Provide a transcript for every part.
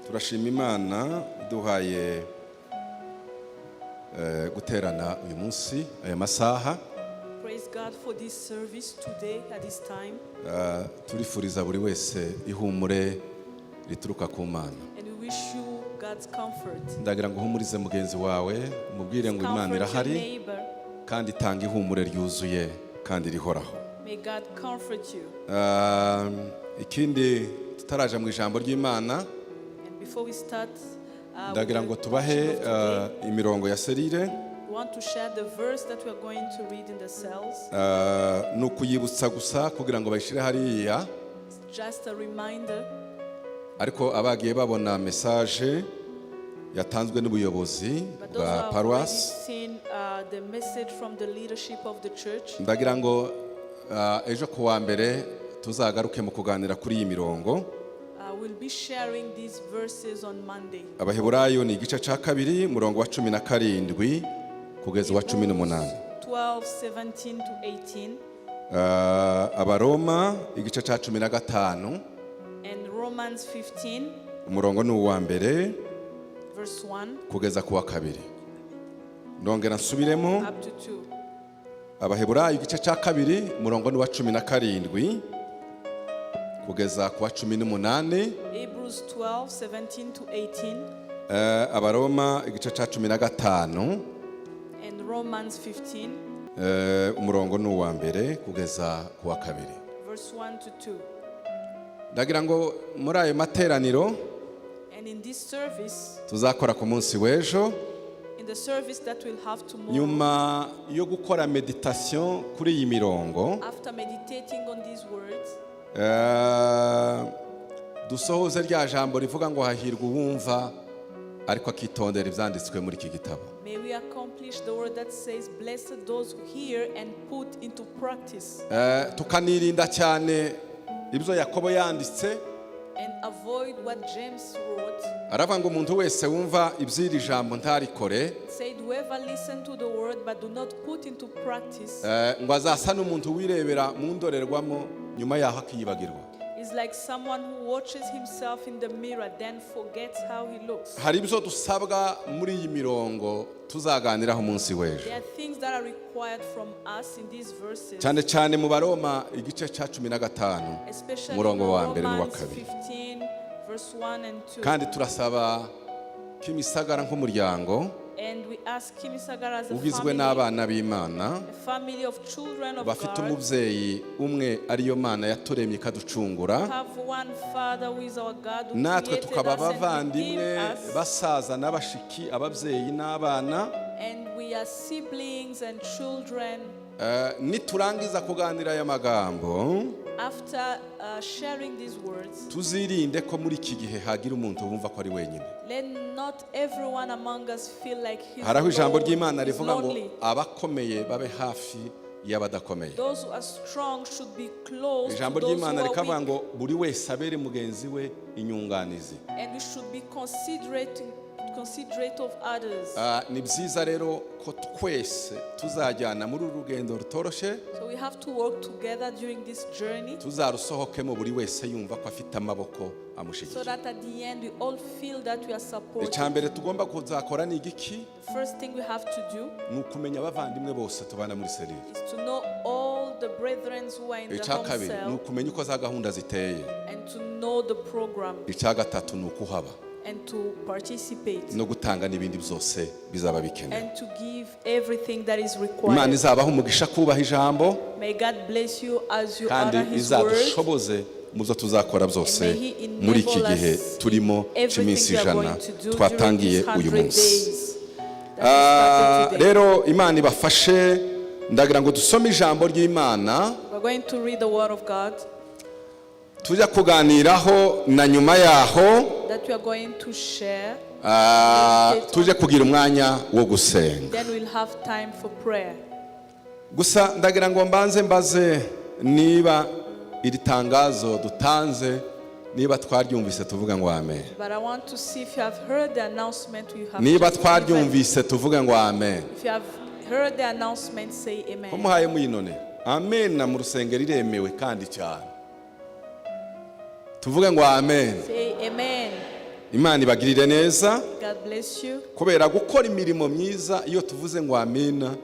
turashima Imana duhaye guterana uyu munsi aya masaha. Praise God for this service today at this time. Turifuriza buri wese ihumure rituruka ku Mana. And we wish you God's comfort. Ndagira ngo uhumurize mugenzi wawe umubwire ngo Imana irahari kandi itanga ihumure ryuzuye kandi rihoraho. May God comfort you. Ikindi tutaraje mu ijambo ry'Imana. And before we start, ndagira ngo tubahe imirongo ya serire. We want to share the verse that we are going to read in the cells. Nukuyibutsa gusa kugira ngo bayishire hariya. Just a reminder. Ariko abagiye babona message yatanzwe n'ubuyobozi bwa paroisse. The message from the leadership of the church. Ndagira ngo ejo kuwa mbere tuzagaruke mu kuganira kuri iyi mirongo. We'll be sharing these verses on Monday. Abaheburayo ni igice cya kabiri murongo wa 17 kugeza wa 18. 12:17 to 18. Abaroma igice cya 15. And Romans 15. Umurongo ni uwa mbere. Verse 1. Kugeza kuwa kabiri. Ndongera nsubiremo. Up to 2. Abaheburayo igice cya kabiri murongo ni wa 17 kugeza kuwa 18. Hebrews 12:17 to 18. Abaroma igice cya 15. And Romans 15. Umurongo ni uwa mbere kugeza kuwa kabiri. Verse 1 to 2. Ndagira ngo muri ayo materaniro And in this service, tuzakora ku munsi w'ejo, in the service that we'll have tomorrow, nyuma yo gukora meditation kuri iyi mirongo, after meditating on these words, dusohoze rya jambo rivuga ngo hahirwa uwumva ariko akitondera ibyanditswe muri iki gitabo. may we accomplish the word that says, blessed those who hear and put into practice. Tukanirinda cyane ibyo Yakobo yanditse. And avoid what James wrote. Aravuga ngo umuntu wese wumva iby'iri jambo ntarikore, Said, whoever listen to the word but do not put into practice, ngo azasa n'umuntu wirebera mu ndorerwamo nyuma yaho akiyibagirwa. is like someone who watches himself in the mirror then forgets how he looks. Hari ibyo dusabwa muri iyi mirongo tuzaganiraho umunsi w'ejo. There are things that are required from us in these verses, Cyane cyane mu Baroma igice cya 15 especially in umurongo wa mbere n'uwa Romans kabiri. 15, verse 1 and 2. Kandi turasaba ko imisagara nk'umuryango And we ask Kimisagara as a ugizwe family, n'abana b'Imana a family of children of bafite God, umubyeyi umwe ariyo Mana yaturemye ikaducungura, have one Father who is our God, who natwe created tukaba us and abavandimwe redeemed us, basaza n'abashiki ababyeyi n'abana. and we are siblings and children. Niturangiza kuganira aya magambo, After sharing these words, tuzirinde ko muri iki gihe hagira umuntu wumva ko ari wenyine. let not everyone among us feel like he's Haraho ijambo alone, ry'Imana he's rivuga ngo lonely. abakomeye babe hafi y'abadakomeye. Those who are strong should be close to Ijambo those who ry'Imana are rikavuga weak, ngo buri wese abere mugenzi we inyunganizi. and we should be considerate of others. Ni byiza rero ko twese tuzajyana muri uru rugendo rutoroshe, So we have to work together during this journey, tuzarusohokemo buri wese yumva ko afite amaboko so amushigikiye. that at the end we all feel that we are supported. Icyambere tugomba kuzakora ni igiki? The first thing we have to do Ni ukumenya abavandimwe bose tubana muri serire. is to know all the brethren who are in the Icya home kabiri ni cell, ukumenya uko za gahunda ziteye. and to know the program, Icya gatatu ni ukuhaba and to participate, no gutanga n'ibindi byose bizaba bikenewe. and to give everything that is Imana required. izabaho umugisha kubaha ijambo May God bless you as you kandi honor His word, izadushoboze mu zo tuzakora byose and may He muri iki enable gihe us turimo in cy'iminsi everything we are ijana going to do during twatangiye these uyu 100 munsi. days that we started today. Rero Imana ibafashe, ndagira ngo dusome ijambo ry'Imana We're going to read the word of God tujya kuganiraho, na nyuma yaho that we are going to share. tuje kugira umwanya wo gusenga. Then we'll have time for prayer. Gusa ndagira ngo mbaze niba iri tangazo dutanze niba twaryumvise tuvuga ngo amen. But I want to see if you have heard the announcement. You have Niba just given. twaryumvise tuvuga ngo amen. If you have heard the announcement, say Ko amen. muhaye muyinone. Amen na mu rusengero iremewe kandi cyane. Tuvuge ngo amen. Say amen. Imana ibagirire neza. God bless you. Kubera gukora imirimo myiza, iyo tuvuze ngo amina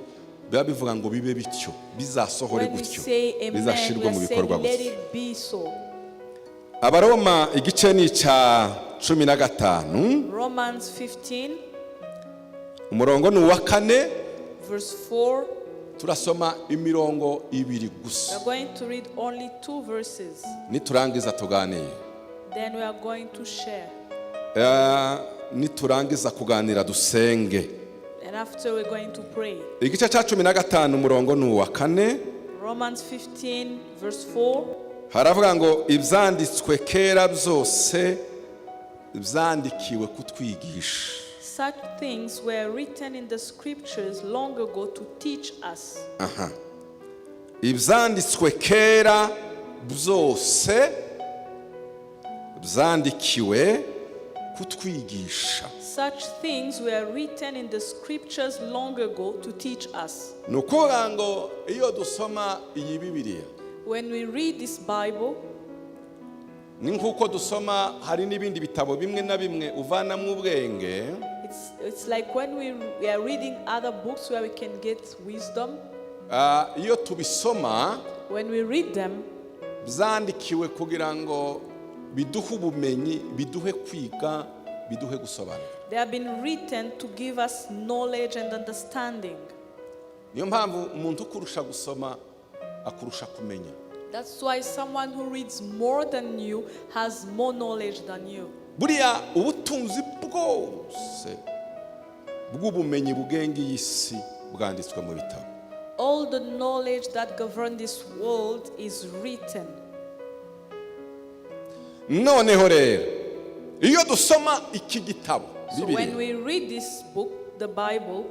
biba bivuga ngo bibe bityo, bizasohore When we gutyo, say amen, bizashirwe we mu are bikorwa saying let gutyo. it be so. Abaroma igice ni cya 15, Romans 15, umurongo ni uwa 4, verse 4. turasoma imirongo 2 We gusa. are going to read only 2 verses. Niturangiza tuganire. Then we are going to share. Niturangiza kuganira dusenge. And after we're going to pray. Igice cya 15 umurongo ni uwa 4. Romans 15, verse 4. Haravuga ngo ibyanditswe kera byose byandikiwe kutwigisha. Such things were written in the scriptures long ago to teach us. Ibyanditswe kera byose byandikiwe kutwigisha. Such things were written in the scriptures long ago to teach us. Nukuvuga ngo iyo dusoma iyi Bibiliya, When we read this Bible, ni nkuko dusoma hari n'ibindi bitabo bimwe na bimwe uvanamo ubwenge. it's like when we are reading other books where we can get wisdom. Iyo tubisoma When we read them, byandikiwe kugira ngo biduhe ubumenyi, biduhe kwiga, biduhe gusobanura. they have been written to give us knowledge and understanding. Niyo mpamvu umuntu ukurusha gusoma akurusha kumenya. That's why someone who reads more than you has more knowledge than you. Buriya ubutunzi bwose bw'ubumenyi bugenga iyi si bwanditswe mu bitabo. All the knowledge that governs this world is written. Noneho rero iyo dusoma iki gitabo So when Bibiliya, we read this book, the Bible,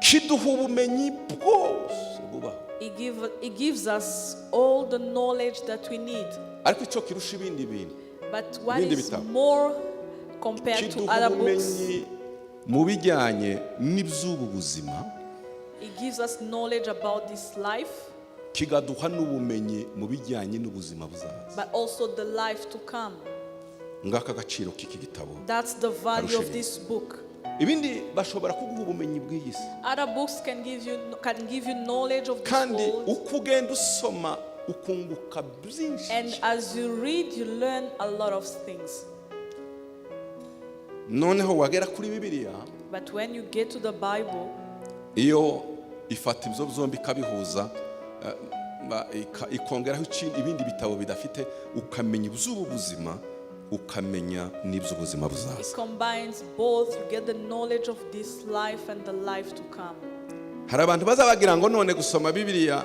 kiduha ubumenyi bwose bubaho. it gives us all the knowledge that we need. Ariko icyo kirusha ibindi bintu, But what Ibindi is bitabo. more compared to kiduha other books, ubumenyi mu bijyanye n'iby'ubu buzima, it gives us knowledge about this life, kigaduha n'ubumenyi mu bijyanye n'ubuzima buzaza. but also the life to come. Ngaka agaciro k'iki gitabo. That's the value of Arusha this book. Ibindi bashobora kuguha ubumenyi bw'iyi si, Other books can give you knowledge of this kandi world. uko ugenda usoma ukunguka byinshi. And as you read, you learn a lot of things. Noneho wagera kuri Bibiliya, But when you get to the Bible, iyo ifata ibyo byombi ikabihuza, ikongeraho ibindi bitabo bidafite, ukamenya iby'ubu buzima, ukamenya n'iby'ubuzima it buzaza. combines both. You get the knowledge of this life and the life to come. Hari abantu bazabagira ngo none gusoma Bibiliya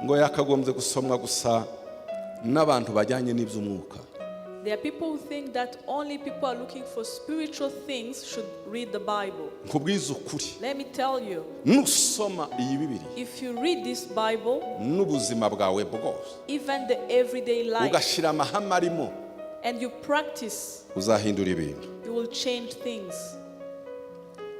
ngo yakagombye gusomwa gusa n'abantu bajyanye n'iby'umwuka. There are people who think that only people are looking for spiritual things should read the Bible. Nkubwiza ukuri, Let me tell you, nusoma iyi Bibiliya if you read this Bible, n'ubuzima bwawe bwose even the everyday life, ugashyira amahame arimo, and you practice, uzahindura ibintu. you will change things.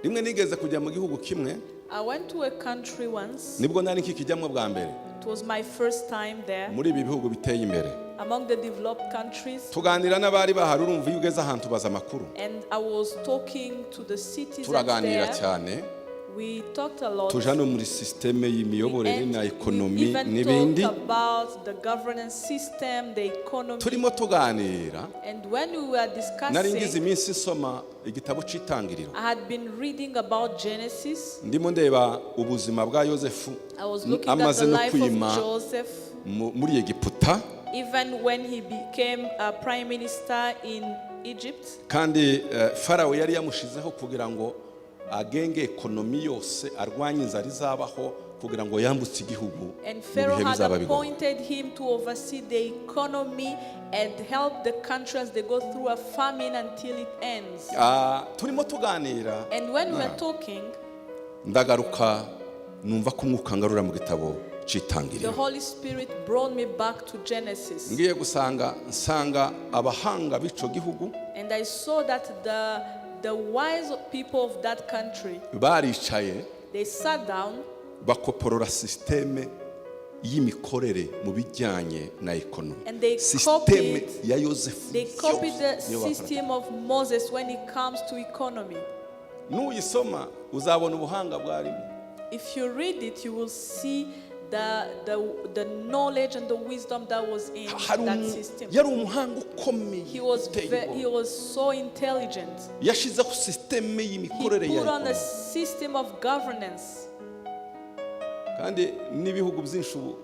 Rimwe nigeze kujya mu gihugu kimwe, I went to a country once. nibwo nari nkikijyamo bwa mbere It was my first time there. muri ibi bihugu biteye imbere. Among the developed countries, Tuganira n'abari bahari, urumva iyo ugeze ahantu baza amakuru, and I was talking to the citizens turaganira there. cyane, We talked a lot. tuja no muri sisiteme y'imiyoborere na We ekonomi even n'ibindi, talked about the governance system, the economy. turimo tuganira. And when we were Nari ngize discussing, iminsi nsoma igitabo cy'itangiriro, I had been reading about Genesis. ndimo ndeba ubuzima bwa Yosefu I was looking at amaze the no life of kwima Joseph, muri Egiputa, even when he became a prime minister in Egypt. kandi Farawo yari yamushizeho kugira ngo agenge ekonomi yose, arwanye inzara izabaho kugira ngo yambutse igihugu And mu Pharaoh bihe had bizaba bigoye. appointed him to oversee the economy and help the country as they go through a famine until it ends. Turimo tuganira, And when we were talking, ndagaruka numva ko umwuka ngarura mu gitabo the cy'itangiriro. Holy Spirit brought me back to Genesis. Ngiye nsanga abahanga b'ico gihugu And I saw that the wise people of that country, baricaye they sat down bakoporora systeme y'imikorere mu bijyanye na ekonomi. And they Systeme ya Yosefu. They copied the system of Moses when it comes to economy. Nuyisoma uzabona ubuhanga bwarimo. If you read it, you will see the knowledge and the wisdom that was in that system. Yari umuhanga ukomeye. He was so intelligent. Yashizeho systeme y'imikorere ya He put on a ekonomi. system of governance. Kandi n'ibihugu byinshi ubu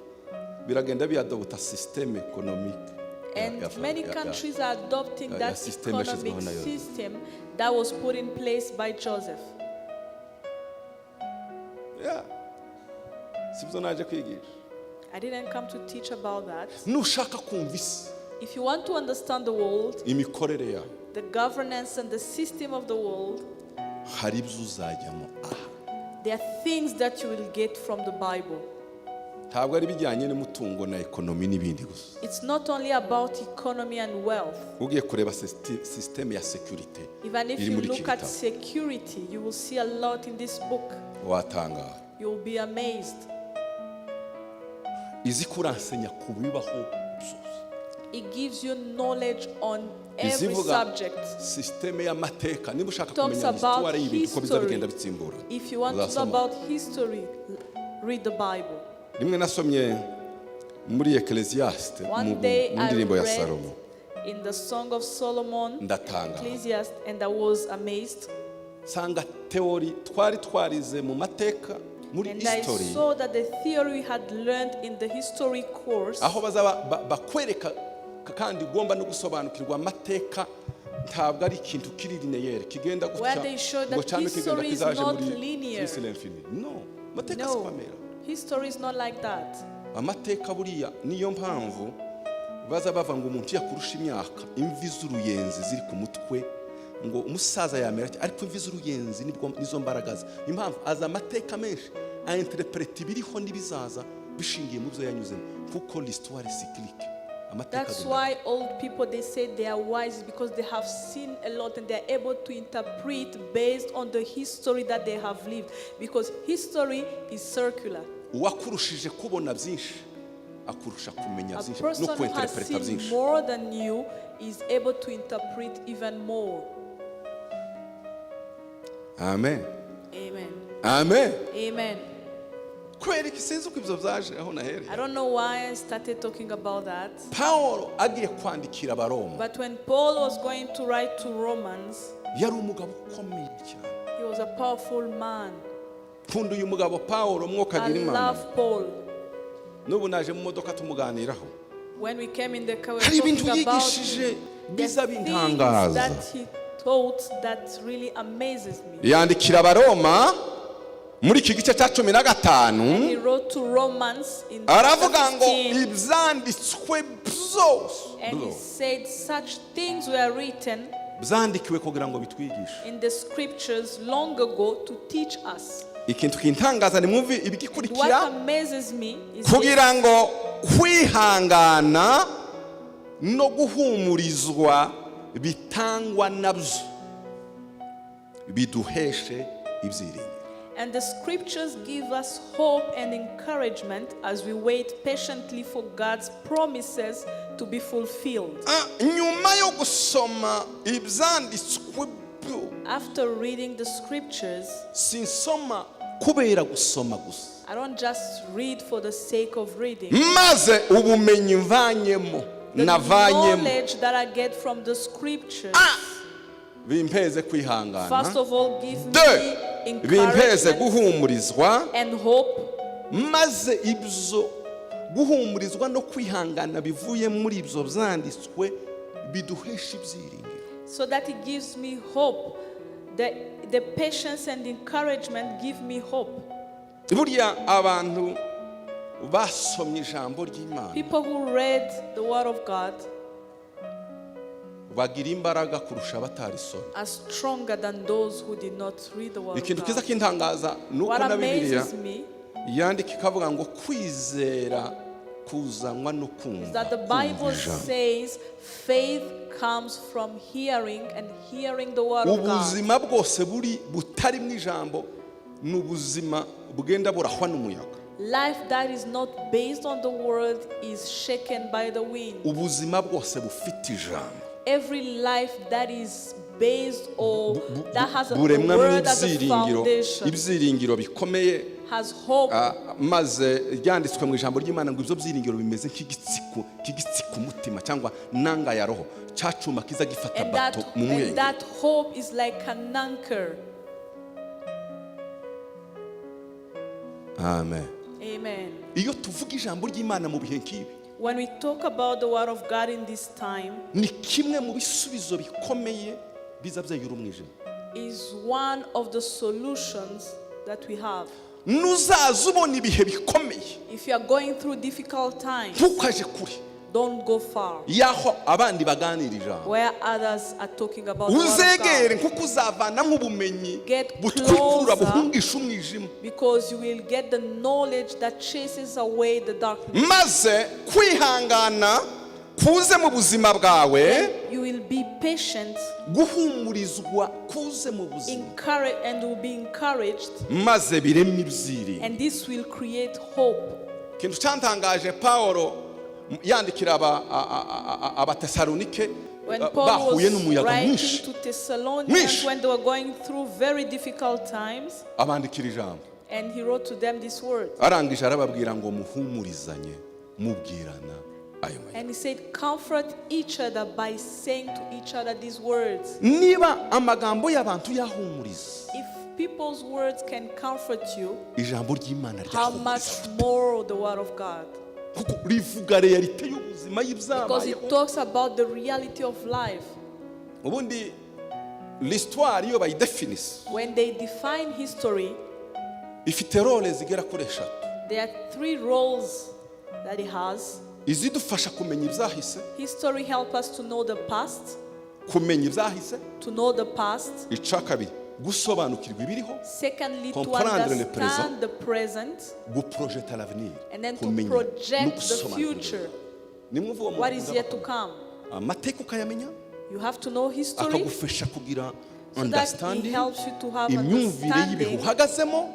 biragenda biadopta systeme economique. And many countries are adopting that system economic system that was put in place by Joseph. Yeah. Sibyo naje kwigisha. I didn't come to teach about that. Nushaka kumva isi If you want to understand the world, imikorere yayo, the governance and the system of the world, hari ibyo uzajyamo aha. there are things that you will get from the Bible. Ntabwo ari bijyanye n'umutungo na ekonomi n'ibindi gusa. It's not only about economy and wealth. Ugiye kureba systeme ya security. Even if you look at security, you will see a lot in this book. Watanga. You will be amazed. Izi kuransenya ku bibaho byose. It gives you knowledge on every subject. Systeme y'amateka niba ushaka Talks kumenya about histoire y'ibintu uko bizagenda history. bitsimbura. If you want to know about history, read the Bible. Rimwe nasomye muri Ecclesiastes mu One day I ndirimbo ya read Salomo. in the Song of Solomon, Ndatanga. Ecclesiastes, and I was amazed. Sanga theory twari twarize mu mateka muri And I history. saw that the theory we had learned in the history course, Aho bazaba bakwereka kandi ugomba no gusobanukirwa amateka ntabwo ari ikintu kiri lineaire kigenda where they show that history is not linear. No, mateka No, sikwamera. history is not like that. Amateka buriya niyo mpamvu baza bava ngo umuntu yakurusha imyaka imvi z'uruyenzi ziri ku mutwe ngo umusaza yamera ariko imvi z'uruyenzi nizo mbaraga ze. Impamvu aza amateka menshi a interprete ibiriho n'ibizaza bishingiye mu byo yanyuzemo kuko l'histoire cyclique. That's why old people, they say they are wise because they have seen a lot and they are able to interpret based on the history that they have lived, because history is circular. Uwakurushije kubona byinshi akurusha kumenya A byinshi person no who has kwinterpreta seen byinshi. more than you is able to interpret even more. Amen. Amen. Amen. Amen. Kwereka sinzi uko ibyo byaje aho nahereye. I don't know why I started talking about that. Paulo agiye kwandikira abaroma But when Paul was going to write to Romans, yari umugabo ukomeye cyane. he was a powerful man. Nkunda uyu mugabo Paulo mwuka I agira Imana. love Paul. N'ubu naje mu modoka tumuganiraho. When we came in the car, we Hari were ibintu talking about yigishije the biza things bintangaza. that he taught that really amazes me. Yandikira abaroma muri iki gice cya 15 He wrote to Romans in aravuga ngo 15, ibyanditswe byose and he said such things were written byandikiwe kugira ngo bitwigishe. in the scriptures long ago to teach us. Ikintu kintangaza ni mwumvi What ibigikurikira amazes me is kugira ngo kwihangana no guhumurizwa bitangwa nabyo biduheshe ibyiringiro. and the scriptures give us hope and encouragement as we wait patiently for God's promises to be fulfilled. Nyuma yo gusoma ibyanditswe byo After reading the scriptures, sinsoma kubera gusoma gusa I don't just read for the sake of reading. maze ubumenyi mvanyemo The navanyemo knowledge that I get from the scriptures, bimpeze first kwihangana of all, give de me bimpeze encouragement guhumurizwa and hope, maze ibyo guhumurizwa no kwihangana bivuye muri ibyo byanditswe biduhesha ibyiringiro. so that it gives me hope. The patience and encouragement give me hope. Burya abantu basomye ijambo ry'Imana People who read the Word of God bagira imbaraga kurusha abatarisomye. are stronger than those who did not read the Word of Ikintu kiza God. kintangaza nuko What na Bibiliya amazes me yandika ikavuga ngo kwizera kuzanwa no is that the kumva Bible ijambo. says faith comes from hearing, and hearing the Word of God. Ubuzima bwose butari mu ijambo ni ubuzima bugenda burahwa n'umuyaga. Life that is not based on the word is shaken by the wind. ubuzima bwose bufite ijambo Every life that is based or that has the buremwa word as a n'ibyiringiro foundation ibyiringiro bikomeye has hope. maze ryanditswe mu ijambo ry'Imana ngo ibyo byiringiro bimeze nk'igitsiko umutima cyangwa nanga ya roho cyacuma kiza gifata bato mu mwenge. And that hope is like an anchor. Amen. Amen. Iyo tuvuga ijambo ry'Imana mu bihe nk'ibi, When we talk about the word of God in this time, ni kimwe mu bisubizo bikomeye biza byayura umwijima. is one of the solutions that we have. Nuzaza ubona ibihe bikomeye, If you are going through difficult times, ntukaje kure don't go far yaho abandi baganira ijambo. where others are talking about the word of Uzegere God, nkuko uzavanamo ubumenyi Get butwikura closer. buhungisha umwijima, because you will get the knowledge that chases away the darkness. maze kwihangana kuze mu buzima bwawe, You will be patient, guhumurizwa kuze mu buzima, and will be encouraged, maze biremye ibyiringiro. and this will create hope. Ikintu cyantangaje Pawulo yandikira abatesalonike When Paul bahuye was n'umuyaga writing mwinshi, to Thessalonians, Mwinshi. when they were going through very difficult times, abandikira ijambo, and he wrote to them these words. arangije arababwira ngo muhumurizanye mubwirana ayo magambo. And he said, comfort each other by saying to each other these words. Niba amagambo y'abantu yahumuriza, If people's words can comfort you, ijambo ry'Imana how much ryahumuriza, more the word of God? kuko rivuga realite y'ubuzima Because it y'ibyabayeho. talks about the reality of life. Ubundi l'histoire iyo bayidefinise When they define history, ifite role zigera kuri eshatu. there are 3 roles that it has. Izidufasha kumenya ibyahise, History helps us to know the past, kumenya ibyahise. to know the past. Icya kabiri, gusobanukirwa ibiriho, Secondly, to Comprendre le understand the present, guprojeta l'avenir, and then to kumenya project no the gusobanukirwa. future, Nimwumva uwo what muntu is yet to uzabaho. come. Amateka ukayamenya, You have to know history akagufasha kugira so that it understanding, helps you to have imyumvire y'ibihe understanding uhagazemo,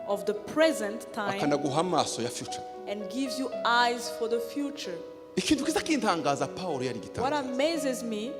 of the present time akanaguha amaso ya future. and gives you eyes for the future. Ikintu kiza kintangaza Pawulo yari What gitanga, amazes me,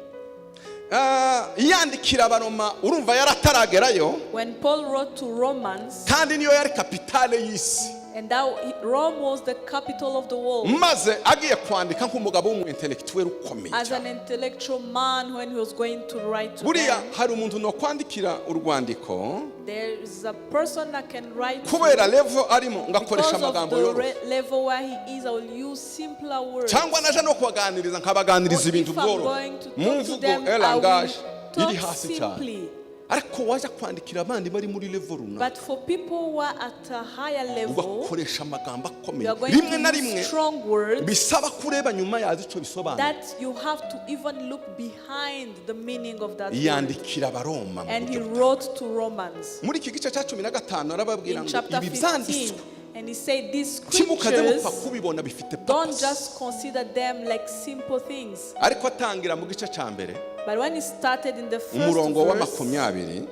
yandikira abaroma, urumva yarataragerayo, when Paul wrote to Romans, kandi niyo yari kapitale y'isi, and that Rome was the capital of the world. maze agiye kwandika nk'umugabo w'umu-intellectuel ukomeye As an cyane. intellectual man, when he was going to write to Buriya them, hari umuntu nokwandikira urwandiko there is a person that can write to kubera level arimo ngakoresha because of amagambo the yoroshye, level where he is. I will use simpler words. cyangwa naje no kubaganiriza nkabaganiriza ibintu If I'm byoroshye going to mu talk to mvugo them, I elangage will iri talk hasi cyane, simply. ariko wajya kwandikira abandi bari muri level runaka But for people who are at a higher level, ugakoresha amagambo you akomeye, are going rimwe na to rimwe use strong words bisaba kureba nyuma yazo icyo bisobanura. that you have to even look behind the meaning of that word. Yandikira abaroma mu And he buryo wrote to Romans muri iki gice cya 15 arababwira in ngo chapter ibi 15, byanditswe and he said these timukaze mupfa scriptures, kubibona bifite don't purpose. just consider them like simple things. Ariko atangira mu gice cya mbere But when he started in the first umurongo wa verse, 20,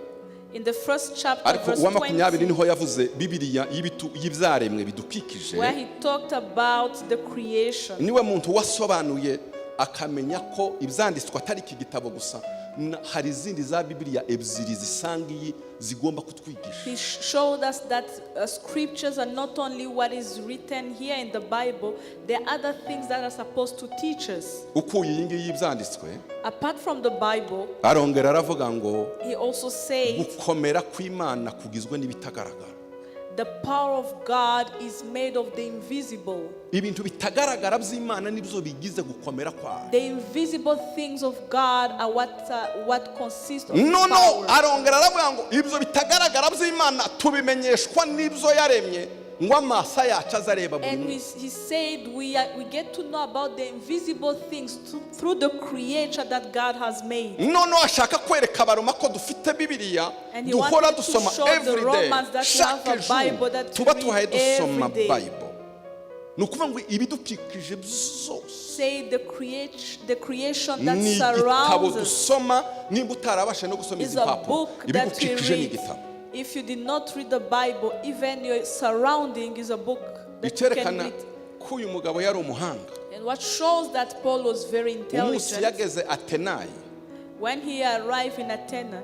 in the first chapter, ariko verse uwa 20, 20 niho yavuze bibiliya y'ibyaremwe bidukikije, where he talked about the creation. niwe muntu wasobanuye akamenya ko ibyanditswe atari iki gitabo gusa, hari izindi za bibiliya ebyiri zisanga iyi zigomba kutwigisha. He showed us that scriptures are not only what is written here in the Bible, there are other things that are supposed to teach us. Ukuye iyi ngiyi y'ibyanditswe, Apart from the Bible, arongera aravuga ngo he also said gukomera kw'Imana kugizwe n'ibitagaragara. the power of God is made of the invisible. Ibintu bitagaragara by'Imana nibyo bigize gukomera kwayo. The invisible things of God are what consist of No, power. arongera aravuga ngo ibyo bitagaragara by'Imana tubimenyeshwa n'ibyo yaremye ngo amaso yacu azareba buri And munsi. he said we get to know about the invisible things through the creature that God has made. Noneho ashaka kwereka abaroma ko dufite bibiliya And he duhora wanted to dusoma show the every day, Romans that you have chaque a Bible jour that you tuba read tuhaye dusoma every day. Bible. Ni ukuvuga ngo ibidukikije byose Say the creation that ni igitabo surrounds us dusoma, nimba utarabashe no gusoma is izi a mpapuro, book that we ibidukikije ni read. igitabo. If you did not read the Bible, even your surrounding is a book. that you can icyerekana read. ko uyu mugabo yari umuhanga. And what shows that Paul was very Umunsi intelligent, yageze Atenayi, when he arrived in Athens,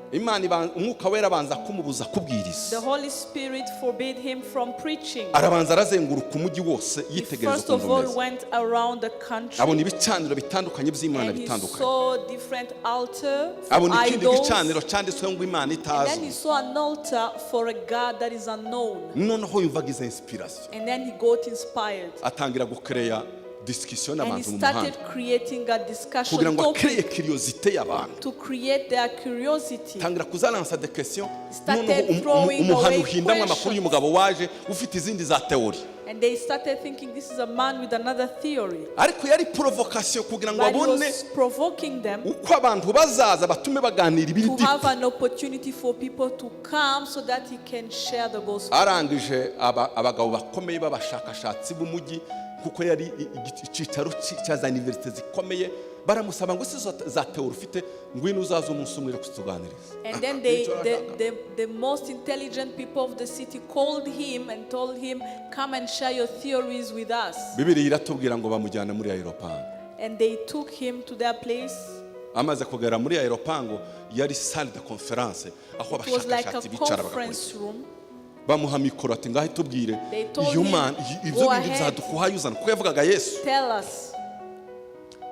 umwuka wera abanza kumubuza kubwiriza. the Holy Spirit forbade him from preaching. Arabanza arazenguruka umujyi wose He yitegereza first of ukuntu all umeze. went around the country Abona ibicaniro bitandukanye by'Imana and he bitandukanye. saw different altars, Abona ikindi idols, gicaniro cyanditsweho ngo Imana and then he itazi. saw an altar for a God that is unknown. Noneho yumvaga izo inspiration. And then he got inspired. Atangira gukereya discussion And he n'abantu mu started muhanda creating a discussion kugira ngo akereye topic curiosity y'abantu. to create their curiosity. Tangira kuzalansa des questions. Started Noneho throwing umuhanda away uhindamwe amakuru questions. y'umugabo waje ufite izindi za teori. And they started thinking this is a man with another theory. Ariko yari provocation kugira ngo But he abone was provoking them uko abantu bazaza batume baganira ibiri to deep. have an opportunity for people to come so that he can share the gospel. Arangije abagabo bakomeye b'abashakashatsi b'umujyi kuko yari icyicaro cya za universite zikomeye baramusaba ngo sizo za teori ufite ngwino uzaza umunsi umwe kutuganiriza. And then the most intelligent people of the city called him and told him, come and share your theories with us. Bibiliya iratubwira ngo bamujyana muri aeroport. And they took him to their place. Amaze kugera muri aeroport yari salle de conférence aho It was like a abashakashatsi bicara conference room. bamuha mikoro ati ngaho tubwire They told iyo him, man ibyo "Go bindi ahead. bizadukuhaye uzana kuko yavugaga Yesu. Tell us.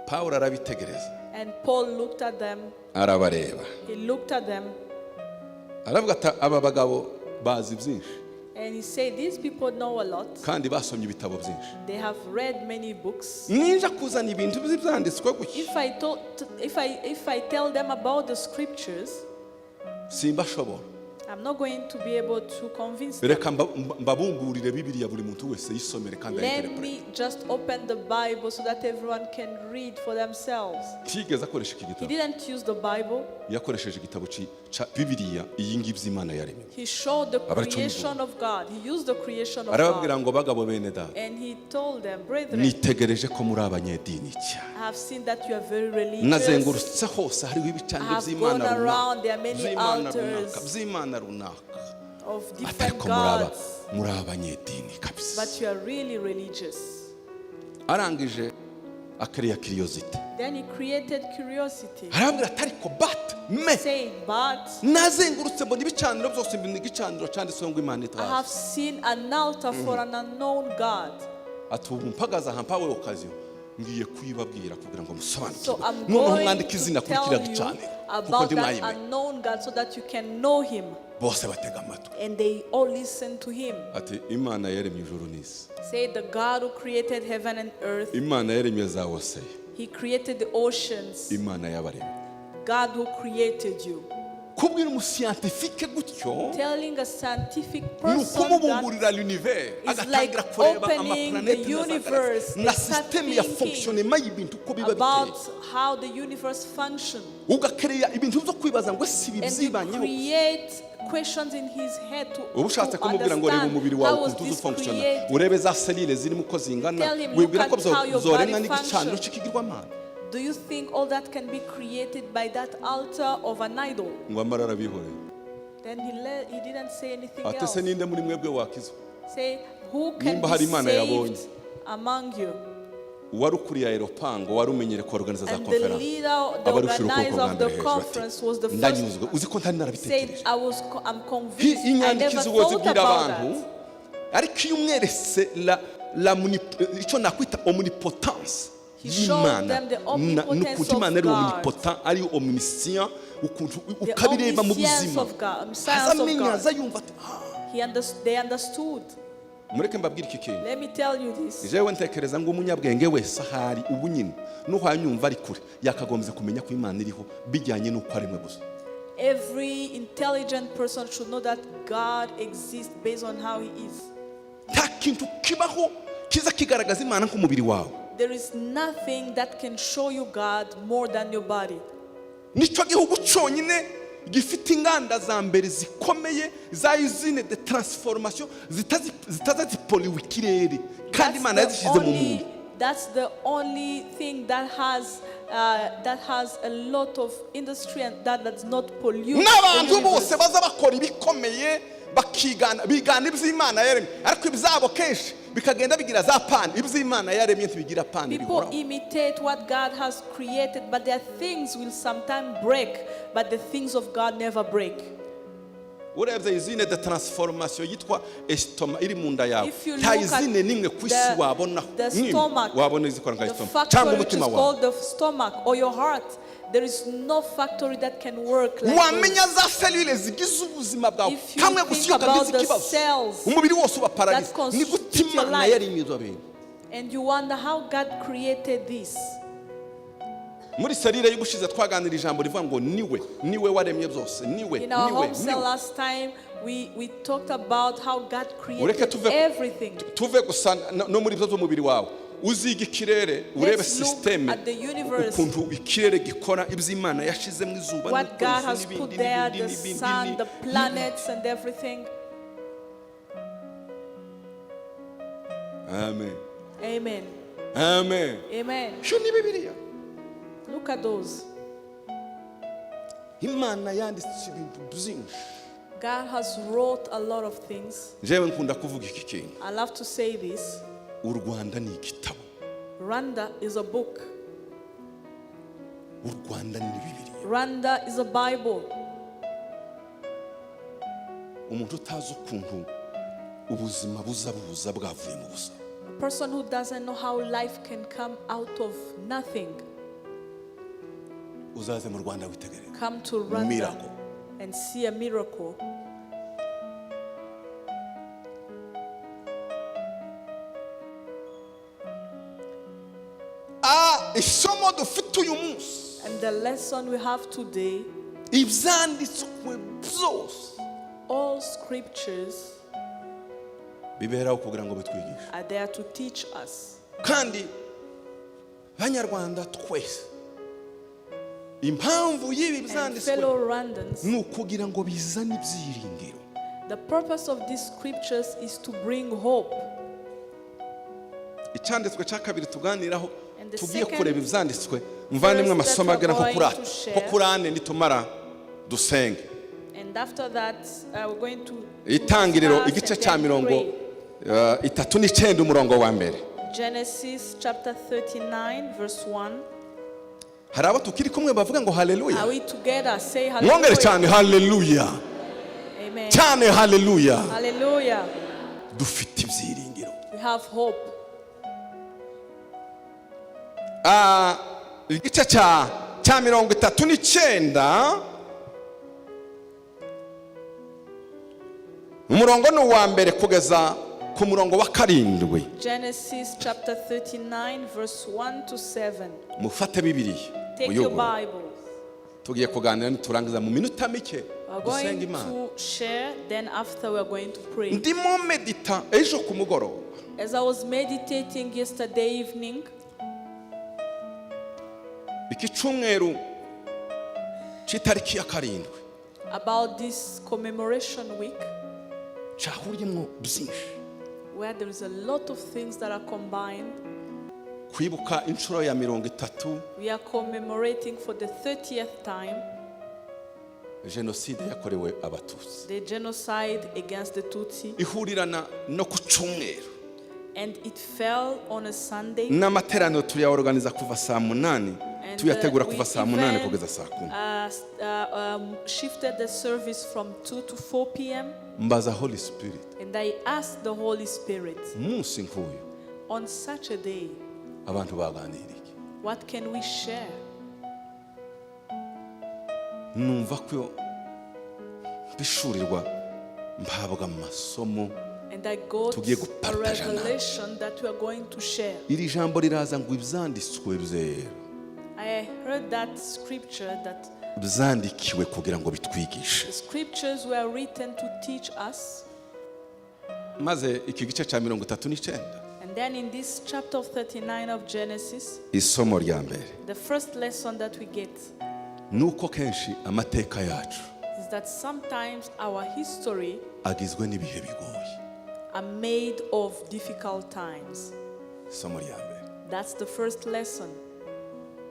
Pawulo arabitegereza And Paul looked at them. arabareba He looked at them aravuga ati aba bagabo bazi byinshi and he said, these people know a lot. kandi basomye ibitabo byinshi. They have read many books. Ninja kuzana ibintu byanditswe gutya If I tell them about the scriptures, simbashobora. I'm not going to be able to convince them. Reka mbabumburire Bibiliya buri muntu wese yisomere kandi Let ayinterprete. me just open the Bible so that everyone can read for themselves. Tigeze akoresha iki He gitabo. didn't use the Bible. Yakoresheje igitabo cya Bibiliya iyi ngiyi by'Imana yaremye. He showed the Abaracunguye. creation of God. He used the creation of Arababwira God. ngo bagabo bene data. And he told them, brethren, Nitegereje ko muri abanyedini cyane. I have seen that you are very religious. Nazengurutse hose hariho I ibicaniro have by'Imana gone around. runaka. There are many By'Imana altars runaka. By'Imana runaka. of different Ariko gods. muri abanyedini kabisa. But you are really religious. Arangije akereya curiosity. Then he created curiosity. Arababwira ati ariko but me Saying, but nazengurutse mbona ibicaniro byose mbona igicaniro cyanditsweho ngo Imana I itazi. have seen an altar for an unknown God. Ati ubu mpagaze aha mpawe okaziyo ngiye kwibabwira kugira ngo So musobanukirwe. I'm Noneho going mwandike izina to kuri kiriya tell you gicaniro kuko about ndi that mwayimenya. unknown God so that you can know him. Bose batega amatwi. And they all listen to him. Ati Imana yaremye ijuru n'isi. Say, the God who created heaven and earth, Imana yaremye za wose. he created the oceans. Imana yabaremye. God who created you. Kubwira umuscientifique gutyo Telling a scientific ni person that ukumubumburira l'univers is agatangira like kureba opening the amaplanete universe na and start systeme ya thinking fonctionnement y'ibintu uko biba about biteye. how the universe functions. Ugakereya ibintu byo kwibaza ngo si And you bibyibanyeho. create questions in his head to Uba ushatse kumubwira ngo reba umubiri understand wawe how was ukuntu this ufunctiona created. urebe za selile zirimo uko zingana Tell him, wibwira look ko at how your zoremwa body n'igicaniro functions. cy'ikigirwamana. Do you think all that can be created by that altar of an idol? ngo amara arabihoreye. Then he didn't say anything Ati else. se ninde muri mwebwe wakizwa? Say, who can Nimba be hari Imana yabonye. saved among you? Wari ukuriye aeropango wari umenyere ko organiza za And the conference. leader, the Abarusha urukoko organizer bwa of the mbere hejuru ati, conference was the ndanyuzwe first. uzi ko ntari Said, narabitekereje. I'm convinced. I Inyandiko never izo thought zibwira about abantu that. ariko iyo umweretse icyo nakwita omnipotence He showed them the omnipotence n'ukuntu Imana ari of God. omnipotent ari omniscient ukuntu The ukabireba mu omniscience buzima of God, science of azamenya God. azayumva ati They understood. mureke mbabwire iki kintu. Let me tell you this. jewe ntekereza ngo umunyabwenge wese ahari ubu nyine n'uhanyumva ari kure yakagombye kumenya ko Imana iriho bijyanye n'uko ari mwe gusa. Every intelligent person should know that God exists based on how he is. Nta kintu kibaho kiza kigaragaza Imana nk'umubiri wawe. There is nothing that can show you God more than your body. Nicyo gihugu cyonyine gifite inganda za mbere zikomeye za usine de transformation zitaza zipoliwe ikirere kandi Imana yazishyize mu muntu. That's the only thing that has a lot of industry and that does not pollute. N'abantu bose baza bakora ibikomeye bigana iby'Imana yaremye, ariko ibyabo kenshi bikagenda bigira za pani. Iby'Imana yaremye ntibigira pani. People imitate what God has created, but their things will sometimes break, but the things of God never break. Urebye izine de transformation yitwa estoma iri mu nda yawe, If you nta look at izine nimwe ku isi wabona the stomach, wabona izikora nka the estoma cyangwa factory which is umutima wawe. called the stomach or your heart, there is no factory that can work like wamenya those. za selule zigize ubuzima bwawe, If you kamwe think gusa iyo about kagize the ikibazo cells umubiri wose uba paralize. that constitute Ni gute your Imana life. yari imizwa bintu. And you wonder how God created this. Muri serire y'ubushize twaganira ijambo rivuga ngo niwe waremye byose. In our home cell last time, we talked about how God created everything. tuve gusa no muri byo by'umubiri wawe, uziga ikirere urebe Let's look systeme at the universe. ukuntu ikirere gikora, iby'Imana yashizemo izuba What God has put there, the sun, the planets, and everything. Amen. Amen. Amen. Amen. Sho ni Bibiliya. Look at those. Imana yanditse ibintu byinshi. God has wrote a lot of things. Jewe nkunda kuvuga iki kintu. I love to say this. U Rwanda ni igitabo. Rwanda is a book. U Rwanda ni Bibiliya. Rwanda is a Bible. Umuntu utazi ukuntu ubuzima buza bwavuye mu busa. A person who doesn't know how life can come out of nothing. Uzaze mu Rwanda witegereze. Come to Rwanda Miracle. and see a miracle. Isomo dufite uyu munsi. And the lesson we have today, Ibyanditswe byose all scriptures biberaho kugira ngo bitwigishe. are there to teach us. Kandi Banyarwanda twese impamvu y'ibi And byanditswe fellow Rwandans, ni ukugira ngo bizane ibyiringiro. the purpose of these scriptures is to bring hope. Icyanditswe cya kabiri tuganiraho, And the tugiye second kureba ibyanditswe, mvanimwe amasomo agera nko kuri going to share. nko kuri ane nitumara dusenge. And after that, we're going to Itangiriro fast igice and cya then mirongo pray. 39 umurongo wa mbere. Genesis chapter 39 verse 1. Hari abo tukiri kumwe bavuga ngo Are haleluya. we together? Say Mwongere hallelujah. cyane haleluya. Amen. Cyane haleluya. Hallelujah. Dufite ibyiringiro. We have hope. Igice cya 39 umurongo ni uwa mbere kugeza ku murongo wa karindwi. Genesis chapter 39 verse 1 to 7. Mufate Bibiliya. Take your Bible. Tugiye kuganira niturangiza mu minota mike We're dusenga going Imana. to share, then after we're going to pray. Ndimo medita ejo ku mugoroba. As I was meditating yesterday evening, Iki cyumweru cy'itariki ya karindwi about this commemoration week, cyahuriyemo byinshi. where there is a lot of things that are combined. Kwibuka inshuro ya 30 We are commemorating for the 30th time jenoside yakorewe abatutsi. the genocide against the Tutsi, Ihurirana no ku cyumweru. and it fell on a Sunday. N'amateraniro tuyaorganiza kuva saa 8 And, tuyategura we kuva saa 8 even, kugeza saa 10. Shifted the service from 2 to 4 p.m. Mbaza Holy Spirit, And I asked the Holy Spirit, umunsi nk'uyu on such a day, abantu baganira iki? what can we share? Numva ko bishurirwa mpabwa amasomo. And I got Tugiye a gupartaja nawe. revelation that we are going to share. Iri jambo riraza ngo ibyanditswe byera I heard that scripture that byandikiwe kugira ngo bitwigishe. the scriptures were written to teach us. Maze iki gice cya 39 And then in this chapter of 39 of Genesis, isomo rya mbere the first lesson that we get nuko kenshi amateka yacu is that sometimes our history agizwe n'ibihe bigoye. are made of difficult times. Isomo rya mbere That's the first lesson.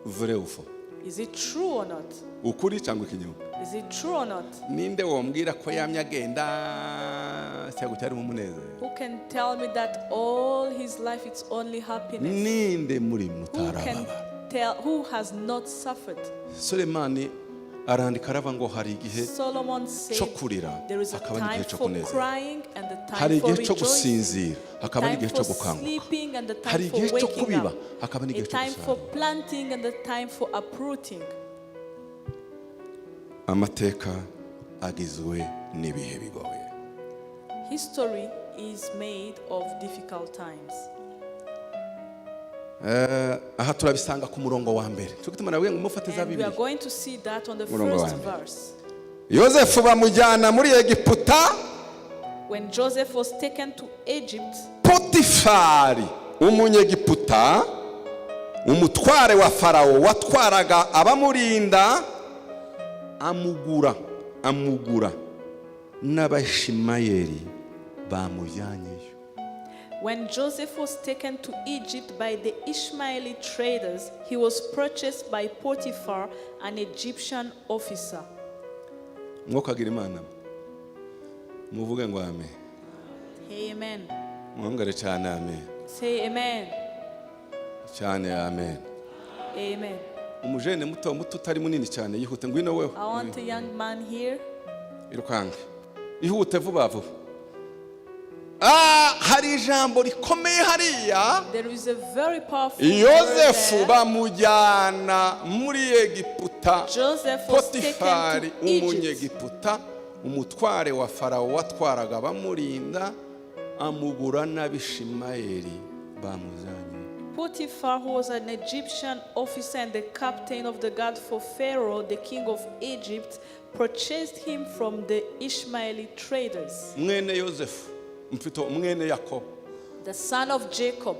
vrai ou faux? Is it true or not? ukuri cyangwa ikinyoma? Is it true or not? Ninde wombwira ko yamye agenda cyangwa cyari mu munezero? Who can tell me that all his life it's only happiness? Ninde muri Who mutarababa? can tell who has not suffered? Sulemani arandika aravuga ngo hari igihe Solomon said cyo kurira there is a hakaba time n'igihe cyo for kunezera, crying and the hari time for igihe cyo rejoicing, gusinzira hakaba time n'igihe for cyo gukanguka, sleeping and the hari time igihe for cyo waking kubiba up, hakaba a n'igihe cyo time for gusarura. planting and the time for uprooting. Amateka agizwe n'ibihe bigoye. History is made of difficult times. Aha turabisanga ku murongo wa mbere. Cyo gutuma nawe ngo mufate za And we are Bibiliya. going to see that on the Murongo first wa mbere. verse. Yosefu bamujyana muri Egiputa, When Joseph was taken to Egypt, Potifari umunyegiputa, umutware wa Farawo watwaraga abamurinda, amugura n'Abashimayeli bamujyanyeyo. when Joseph was taken to Egypt by the Ishmaeli traders, he was purchased by Potiphar, an Egyptian officer. Mwokagira Imana muvuge ngo amen. Amen. Mwongere cyane amen. Say amen. Cyane amen. Amen. Umujene muto utari munini cyane yihute ngwino wewe. I want a young man here. Irukange. Ihute vuba vuba. Hari ijambo rikomeye hariya. There is a very powerful Yosefu word there. bamujyana muri Egiputa. Joseph was taken Potifari to Egypt. umunyegiputa, umutware wa Farawo watwaraga bamurinda, amugura n'Abishimayeli bamuzanye. Potiphar, who was an Egyptian officer and the captain of the guard for Pharaoh, the king of Egypt, purchased him from the Ishmaeli traders. Mwene Yosefu, mwene Yakobo, The son of Jacob,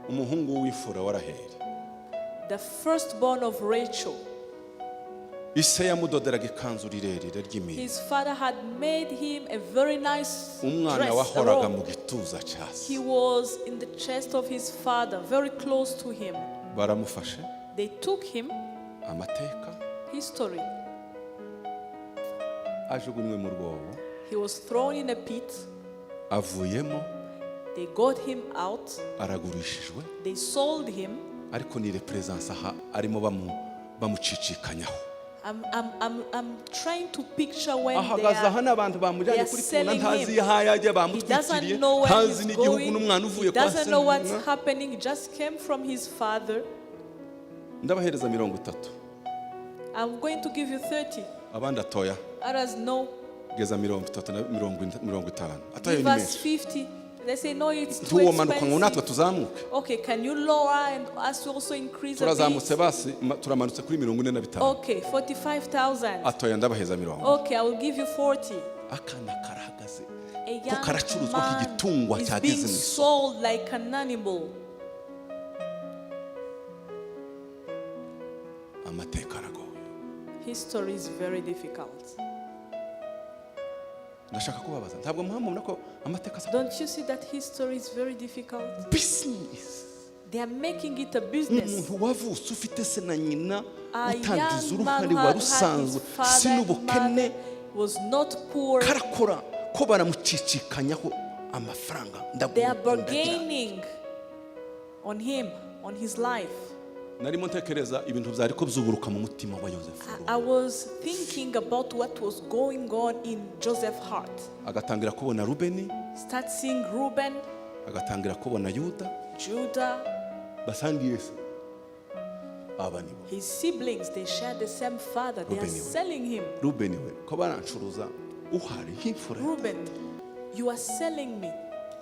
umuhungu w'imfura wa Raheli. the firstborn of Rachel. Ise yamudoderaga ikanzu rirerire ry'imiri. His father had made him a very nice Umwana dress, a wahoraga mu robe. gituza cya se. He was in the chest of his father, very close to him. Baramufashe, They took him, amateka, history. ajugunywe mu rwobo, He was thrown in a pit. avuyemo, They got him out. aragurishijwe, They sold him. ariko ni represence aha arimo bamucicikanyaho. I'm trying to picture when they Ahagaze aha are, n'abantu bamujyanye kuri tuna, ntazi aho yajya, he bamutwikiriye, doesn't know where ntazi he's n'igihugu going. n'umwana He uvuye kwa doesn't se. know what's happening. He just came from his father. Ndabahereza 30. I'm going to give you 30. Abandi atoya Others no. geza 30 na 50. Atoya Give ni us menshi. 50. They say no, it's too Tuwomanuka ngo natwe expensive. tuzamuke. Okay, can you lower and us to also increase a Turazamutse bit? basi turamanutse kuri 45. Okay, 45,000. Atoya ndabaheza 50. Okay, I will give you 40. Akana karahagaze A ko young karacuruzwa man nk'igitungwa is cyageze being mu isoko. sold like an animal. Amateka aragoye. History is very difficult. Ndashaka kubabaza, ntabwo muhamubona ko amateka asa Don't you see that history is very difficult? business. They are making it a business. Umuntu wavutse ufite se na nyina, A utangiza young man uruhare had wari his usanzwe, si father and n'ubukene, mother, was not poor. karakora ko baramucikanyaho amafaranga. They are Ndagira. bargaining on him, on his life. Narimo ntekereza ibintu byari ko byuburuka mu mutima wa Yosefu. I was thinking about what was going on in Joseph's heart. Agatangira kubona Rubeni, Start seeing Reuben, agatangira kubona Yuda, Judah, basangiye se. Aba nibo. his siblings, they share the same father. They are Reuben, selling him. Rubeni we ko barancuruza uhari himfura. Reuben, you are selling me,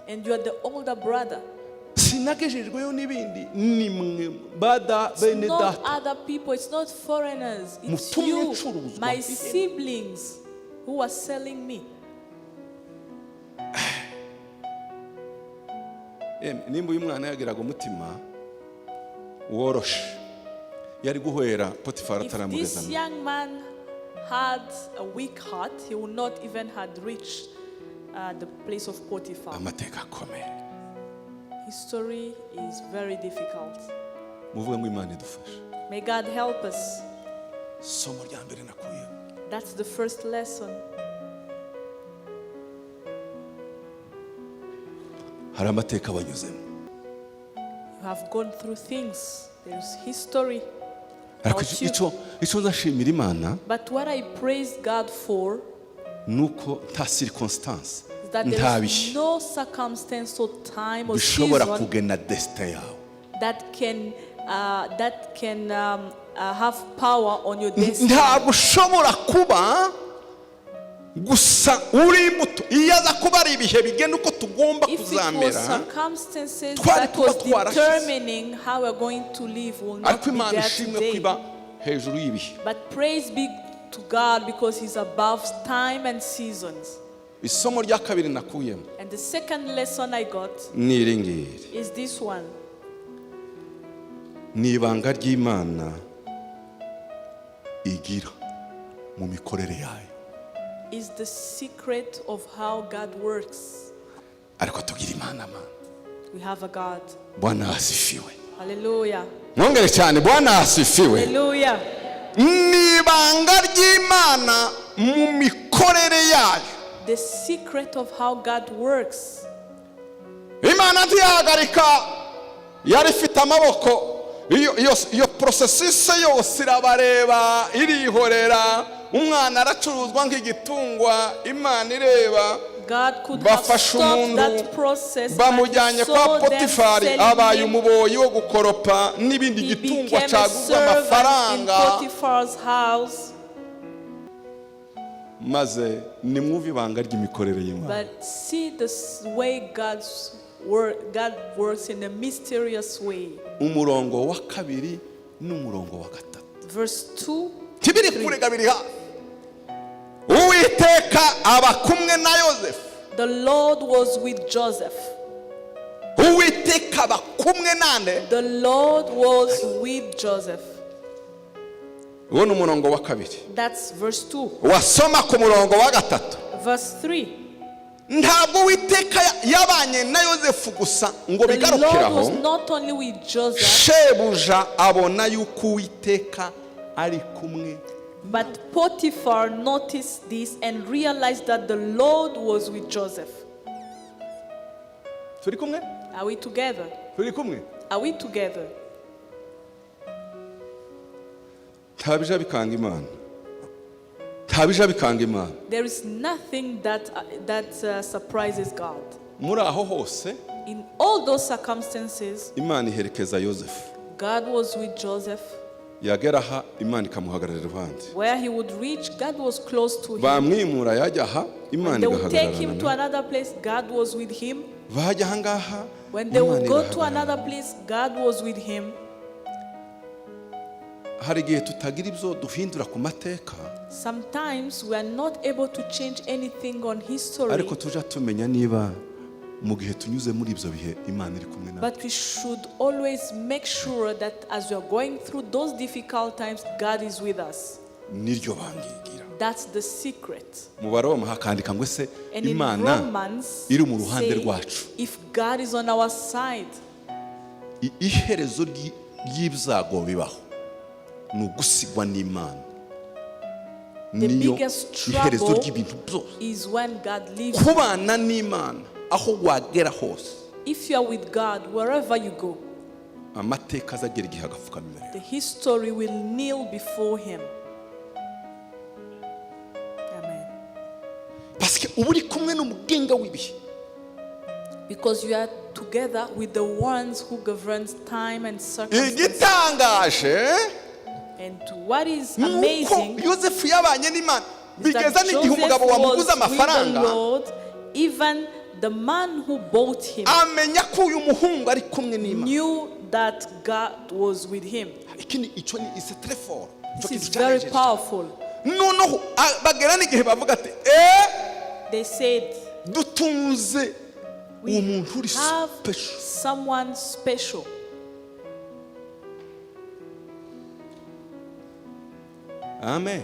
and you are the older brother. Sinagejejweyo n'ibindi nimwe bada bene It's not data. other people, it's not foreigners, it's Mutumye you, ncuruzwa. my siblings, who are selling me. Nimba uyu mwana yagiraga umutima woroshe yari guhwera Potifari If ataramugeza. this young man had a weak heart, he would not even had reached the place of Potiphar. Amateka akomeye. History is very difficult. Muvuge ngo Imana idufashe. May God help us. Somo rya mbere nakuye. That's the first lesson. Hari amateka banyuzemo. You have gone through things. There's history. Ariko about you. icyo nzashimira Imana But what I praise God for nuko nta circumstance is that nta there bihe is no circumstance or time or bishobora season kugena destin yawe. that can have power on your destiny. Ntabwo ushobora kuba gusa uri muto iyo aza kuba ari ibihe bigenda uko tugomba If it was kuzamera. circumstances twari that kuba was twarashize. determining how we're going to live will not Ariko be Imana there ishimwe today. kwiba hejuru y'ibihe. But praise be to God because He's above time and seasons. Isomo rya kabiri nakuyemo And the second lesson I got ni iri ngiri. is this one. Ni ibanga ry'Imana igira mu mikorere yayo. Is the secret of how God works. Ariko tugira Imana mana. We have a God. Bwana asifiwe. Hallelujah. Mwongere cyane Bwana asifiwe. Hallelujah. Ni ibanga ry'Imana mu mikorere yayo. The secret of how God works. Imana ntiyahagarika yari ifite amaboko iyo processus yose irabareba irihorera umwana aracuruzwa nk'igitungwa Imana ireba God could have bafashe stopped that umuntu process, but bamujyanye He kwa saw them Potifari selling abaye him. umuboyi wo gukoropa n'ibindi He gitungwa became a caguzwa servant in amafaranga. Potiphar's house. Maze nimwumve ibanga ry'imikorere y'Imana. But see the way God works in a mysterious way. Umurongo wa kabiri n'umurongo wa gatatu. Verse 2. Kibiri kurega biri ha. Uwiteka aba kumwe na Yosefu. The Lord was with Joseph. Uwiteka aba kumwe nande. The Lord was with Joseph. Uwo umurongo wa kabiri. That's verse 2. Wasoma ku murongo wa gatatu. Verse 3. Ntabwo Uwiteka yabanye na Yosefu gusa ngo The Lord was bigarukiraho. not only with Joseph, Shebuja abona yuko Uwiteka ari kumwe. but Potiphar noticed this and realized that the Lord was with Joseph. Turi kumwe? Are we together? Turi kumwe? Are we together? Ntabija bikanga Imana. Ntabija bikanga Imana. There is nothing that surprises God. Muri aho hose In all those circumstances, Imana iherekeza Yosefu. God was with Joseph. Yagera aha Imana ikamuhagararira iruhande. Where he would reach, God was close to him. Bamwimura yajya aha When Imana they would take him to igahagararana. another place, God was with him. Bajya aha ngaha When they would Imana go to igahagararana. another place, God was with him. Hari igihe tutagira ibyo duhindura ku mateka Sometimes we are not able to change anything on history, ariko tuja tumenya niba mu gihe tunyuze muri ibyo bihe Imana iri kumwe natwe. but we should always make sure that as we are going through those difficult times, God is with us. Niryo bangigira. That's the secret. Mu Baroma hakandika ngo ese And in Imana Romans, iri mu ruhande say, rwacu. if God is on our side, Iherezo ry'ibyago bibaho ni ugusigwa n'Imana. the Niyo biggest iherezo trouble ry'ibintu byose. is when God leaves. Kubana n'Imana aho wagera hose If you are with God, wherever you go, amateka azagera igihe agapfukama imbere. the history will kneel before Him. Amen. Parce uba uri kumwe n'umugenga w'ibihe. Because you are together with the ones who governs time and circumstances. Igitangaje And what is nuko amazing Yosefu yabanye n'Imana is that bigeza n'igihe Joseph umugabo wamuguze was with the amafaranga Lord, even the man who bought him amenya ko uyu muhungu ari kumwe n'Imana. knew that God was with him. Ikindi icyo ni c'est très fort. This is very powerful. Noneho bagera n'igihe bavuga ati They said, dutunze uwo muntu uri have special. someone special. Amen.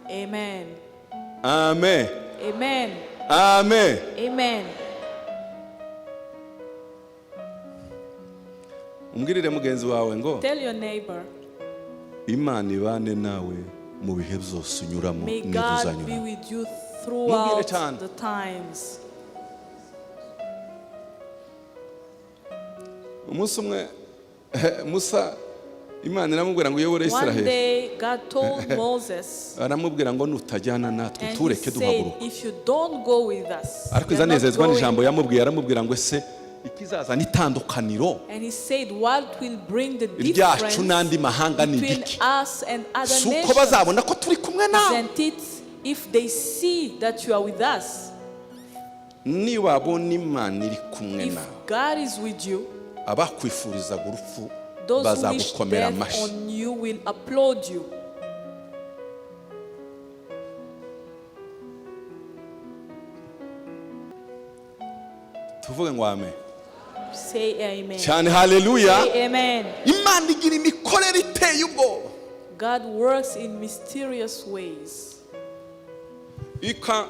Amen. Amen. Amen. Amen. Amen. Umbwirire mugenzi wawe ngo Tell your neighbor, Imana ibane nawe mu bihe byose unyuramo May God be n'ibuzanyura. with you Mubwire throughout cyane. the times. Umunsi umwe Musa Imana iramubwira ngo uyobore One Israheli. day, God told Moses, Aramubwira ngo nutajyana natwe and he tureke said, duhaguruka. if you don't go with us, Ariko we are not izanezezwa n'ijambo going. yamubwiye, aramubwira ngo ese ikizazana itandukaniro And he said, what will bring the ryacu difference n'andi mahanga ni between igiki? us and other Si uko nations? bazabona ko turi kumwe nawe. Isn't it if they see that you are with us? Niwabona Imana iri kumwe If nawe, God is with you, abakwifurizaga urupfu those who wish bazagukomera death amashyi. on you will applaud you. Tuvuge ngo amen. Say amen. Cyane haleluya. Say amen. Imana igira imikorere iteye ubwoba. God works in mysterious ways.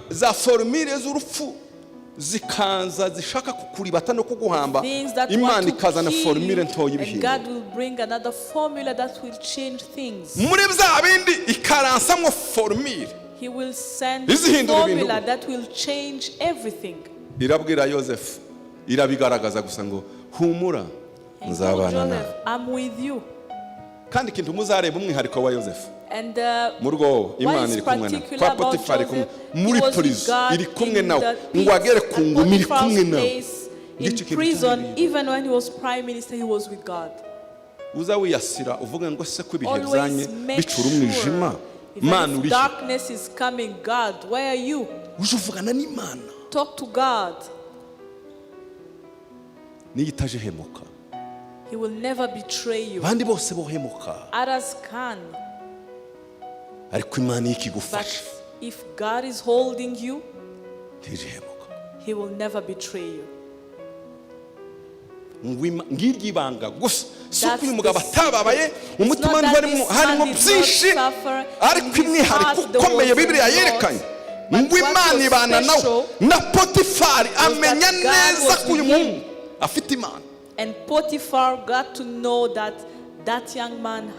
Za formule z'urupfu zikaza zishaka kukuribata no kuguhamba, Things that Imana want to ikazana kill formule you, ntoya and ibihinda. God will bring another formula that will change things. Muri bya bindi ikaransamwo formule. He will send a Izihindura ibintu. formula that will change everything. Irabwira Yosefu, irabigaragaza gusa ngo humura And he told nzabana nawe. Joseph, I'm with you. Kandi ikintu muzareba umwihariko wa Yosefu. And Mu rwo Imana iri kumwe nawe. Kwa Potifari kumwe. Muri prison iri kumwe nawe. Ngo agere ku ngoma iri kumwe nawe. In prison, even when he was prime minister, he was with God. Uza wiyasira uvuga ngo se ko ibihe Always byanye make bicura umwijima. sure, Mana if uri darkness is coming, God, where are you? uje uvugana n'Imana. Talk to God. Niyitaje hemuka. He will never betray you. Bandi bose bohemuka. Others can. Ariko Imana But ikigufasha if God is holding you, ntije hemuka. he will never betray you. Ngiryo ibanga gusa si That's uko uyu mugabo the atababaye It's umutima not that harimo this harimo man did not byinshi suffer, ariko in his imwihariko heart there ukomeye was a Bibiliya lot, yerekanye but ngo what Imana was ibana nawe special na Potifari amenya God neza was ko uyu with him. muhungu afite Imana. And Potiphar got to know that that young man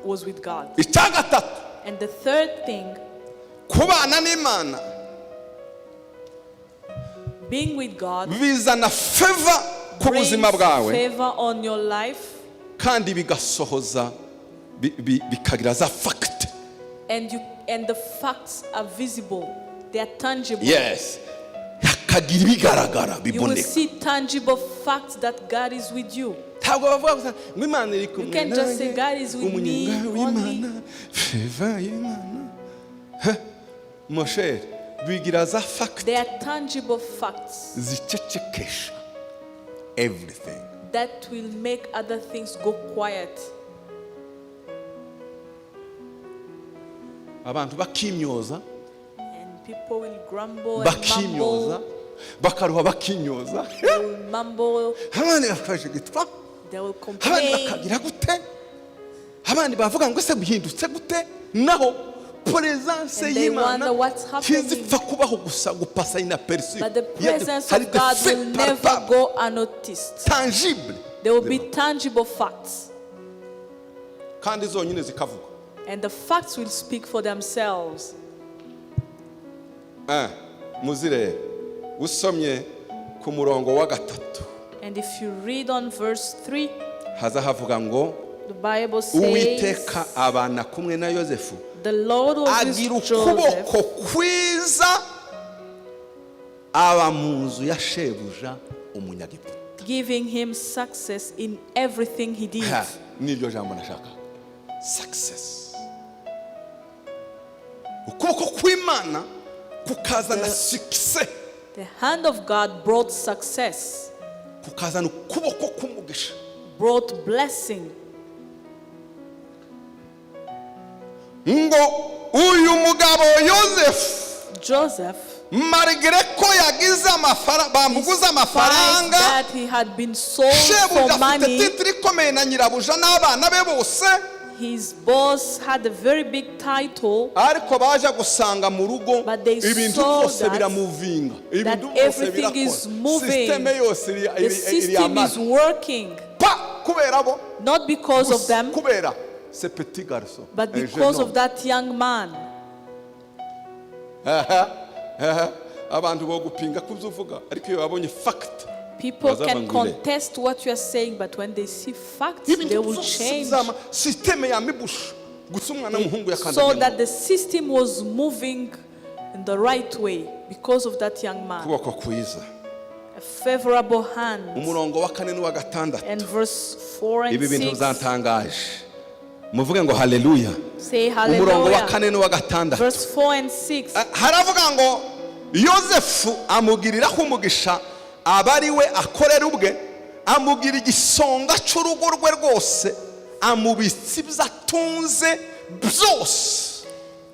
was with God. Icya gatatu And the third thing, kubana n'Imana being with God, bizana favor ku brings buzima bwawe favor on your life, kandi bigasohoza bikagira za fact. and the facts are visible. They are tangible. Yes, hakagira ibigaragara You will biboneka. see tangible facts that God is with you. Ntabwo bavuga gusa ngo Imana iri You kumwe can't just say God is with me umunyenga only. w'Imana favor y'Imana. Moshe bigira za fact They are tangible facts zicecekesha everything. that will make other things go quiet. Abantu bakimyoza And people will grumble and bakimyoza mumble. bakaruha bakimyoza They will mumble. abandi bafashe gitwa They will abandi complain. bakagira gute abandi bavuga ngo se bihindutse gute naho presence And they y'Imana wonder what's happening. ntizipfa kubaho gusa gupasa inaperçu. But the presence of God will never go unnoticed. tangible There will be tangible facts. kandi zonyine zikavuga. And the facts will speak for themselves. Muzire usomye ku murongo wa gatatu And if you read on verse 3, haza havuga ngo the Bible says, Uwiteka abana kumwe na Yosefu the Lord was agira with Joseph, ukuboko kwiza aba mu nzu ya shebuja umunyagiputa. giving him success in everything he did. Niryo jambo nashaka, success. Ukuboko kw'Imana kukazana success, The hand of God brought success, kukazana ukuboko k'umugisha. brought blessing. Ngo uyu mugabo Yosefu Joseph, marigire ko yagize amafaranga bamuguze despite amafaranga that he had been sold shebuja for afite money, titiri ikomeye na nyirabuja n'abana be bose, his boss had a very big title, ariko baje gusanga mu rugo But they ibintu saw byose that biramuvinga, ibintu byose everything is birakora, moving. systeme yose the system is working, pa kubera bo not because of them, kubera ce petit garçon. But un jeune because of homme. that young man, abantu bo gupinga kubyo uvuga ariko iyo babonye fact people can bazavangwile. contest what you are saying, but when they see facts, Ibintu they will byose change. bizama systeme ya mibusha gusa umwana w'umuhungu So yakandagiye that the system was moving in the right way because of that young man. kuboko kwiza. A favorable hand. Umurongo wa 4 n'uwa 6 And verse 4 and ibi bintu 6 bizantangaje muvuge ngo haleluya. say Umurongo wa hallelujah. 4 n'uwa 6 Verse 4 and 6. haravuga ngo Yosefu amugiriraho umugisha abari we akorera ubwe, amugira igisonga cy'urugo rwe rwose, amubitsa ibyo atunze byose.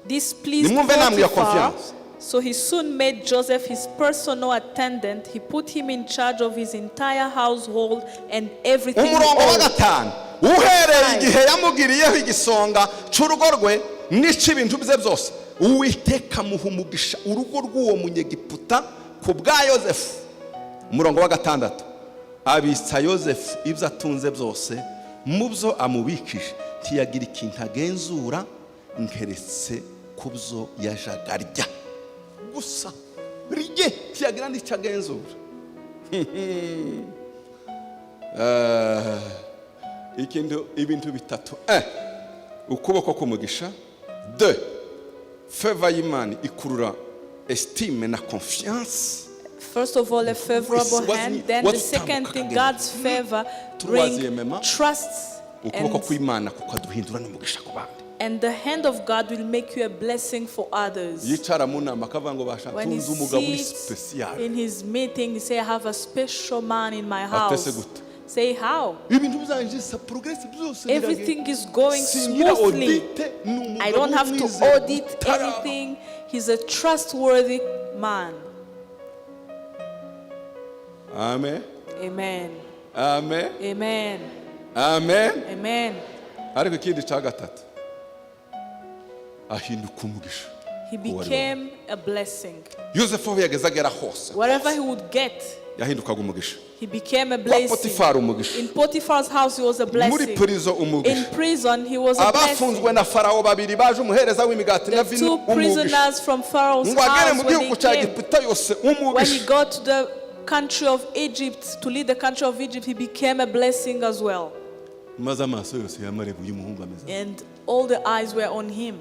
This pleased Nimwumve namwe ya Potiphar. confiance. So he soon made Joseph his personal attendant. He put him in charge of his entire household and everything he Umurongo wa owned. 5 uhereye igihe yamugiriyeho igisonga cy'urugo rwe n'ic'ibintu bye byose, Uwiteka amuha umugisha urugo rw'uwo munyegiputa ku bwa Yosefu. Umurongo wa 6 abitsa Yosefu ibyo atunze byose, mu byo amubikije ntiyagira ikintu agenzura nkeretse ku byo yajaga arya gusa. Rye ntiyagira n'icyo agenzura. Ibintu bitatu: ukuboko k'umugisha; 2 favor y'Imana ikurura estime na confiance. First of all, a favorable What's- hand. Then the what's second tamu thing, kakagenda? God's favor Troisième, brings trust. ukuboko And, kw'Imana kukaduhindura n'umugisha ku bandi. and the hand of God will make you a blessing for others. Yicara mu nama akavuga ngo basha When he tunze umugabo uri sits special. in his meeting, he say, I have a special man in my Atese house. gute? Say how? Ibintu bizanjisa progress byose Everything is going Singira smoothly. audite, ni umugabo I don't have to w'umwizerwa audit utaraba. anything. He's a trustworthy man. Amen. Amen. Amen. Amen. Amen. Amen. Ariko ikindi cya gatatu ahinduka umugisha. He became a blessing. Yosefu aho yageze agera hose Whatever he would get, yahindukaga umugisha. he became a Kwa blessing. Potifari umugisha. In Potiphar's house, he was a Muri blessing. prison In umugisha. prison, he was a blessing. Abafunzwe na Farawo babiri baje umuhereza w'imigati na The vino two umugisha. prisoners from Pharaoh's Ngo agere mu house, when gihugu he cya came, Egiputa yose when he umugisha. got to the country of Egypt, to lead the country of Egypt, he became a blessing as well. Maze amaso yose yamarebuye umuhungu ameze. And all the eyes were on him.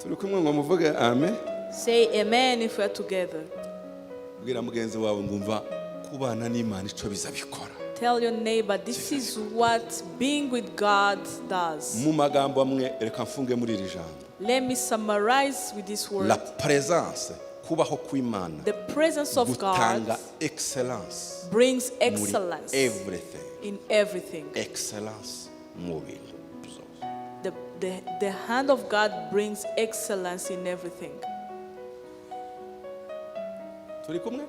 Turi kumwe ngo muvuge amen. Say amen if we're together. Bwira mugenzi wawe ngumva kubana n'Imana ico bizabikora. Tell your neighbor, this is what being with God does. Mu magambo amwe reka mfunge muri iri jambo. Let me summarize with this word. La présence, kubaho kw'Imana The presence of gutanga God excellence brings muri excellence everything. in everything. Excellence mu bintu byose. The hand of God brings excellence in everything. Turi kumwe?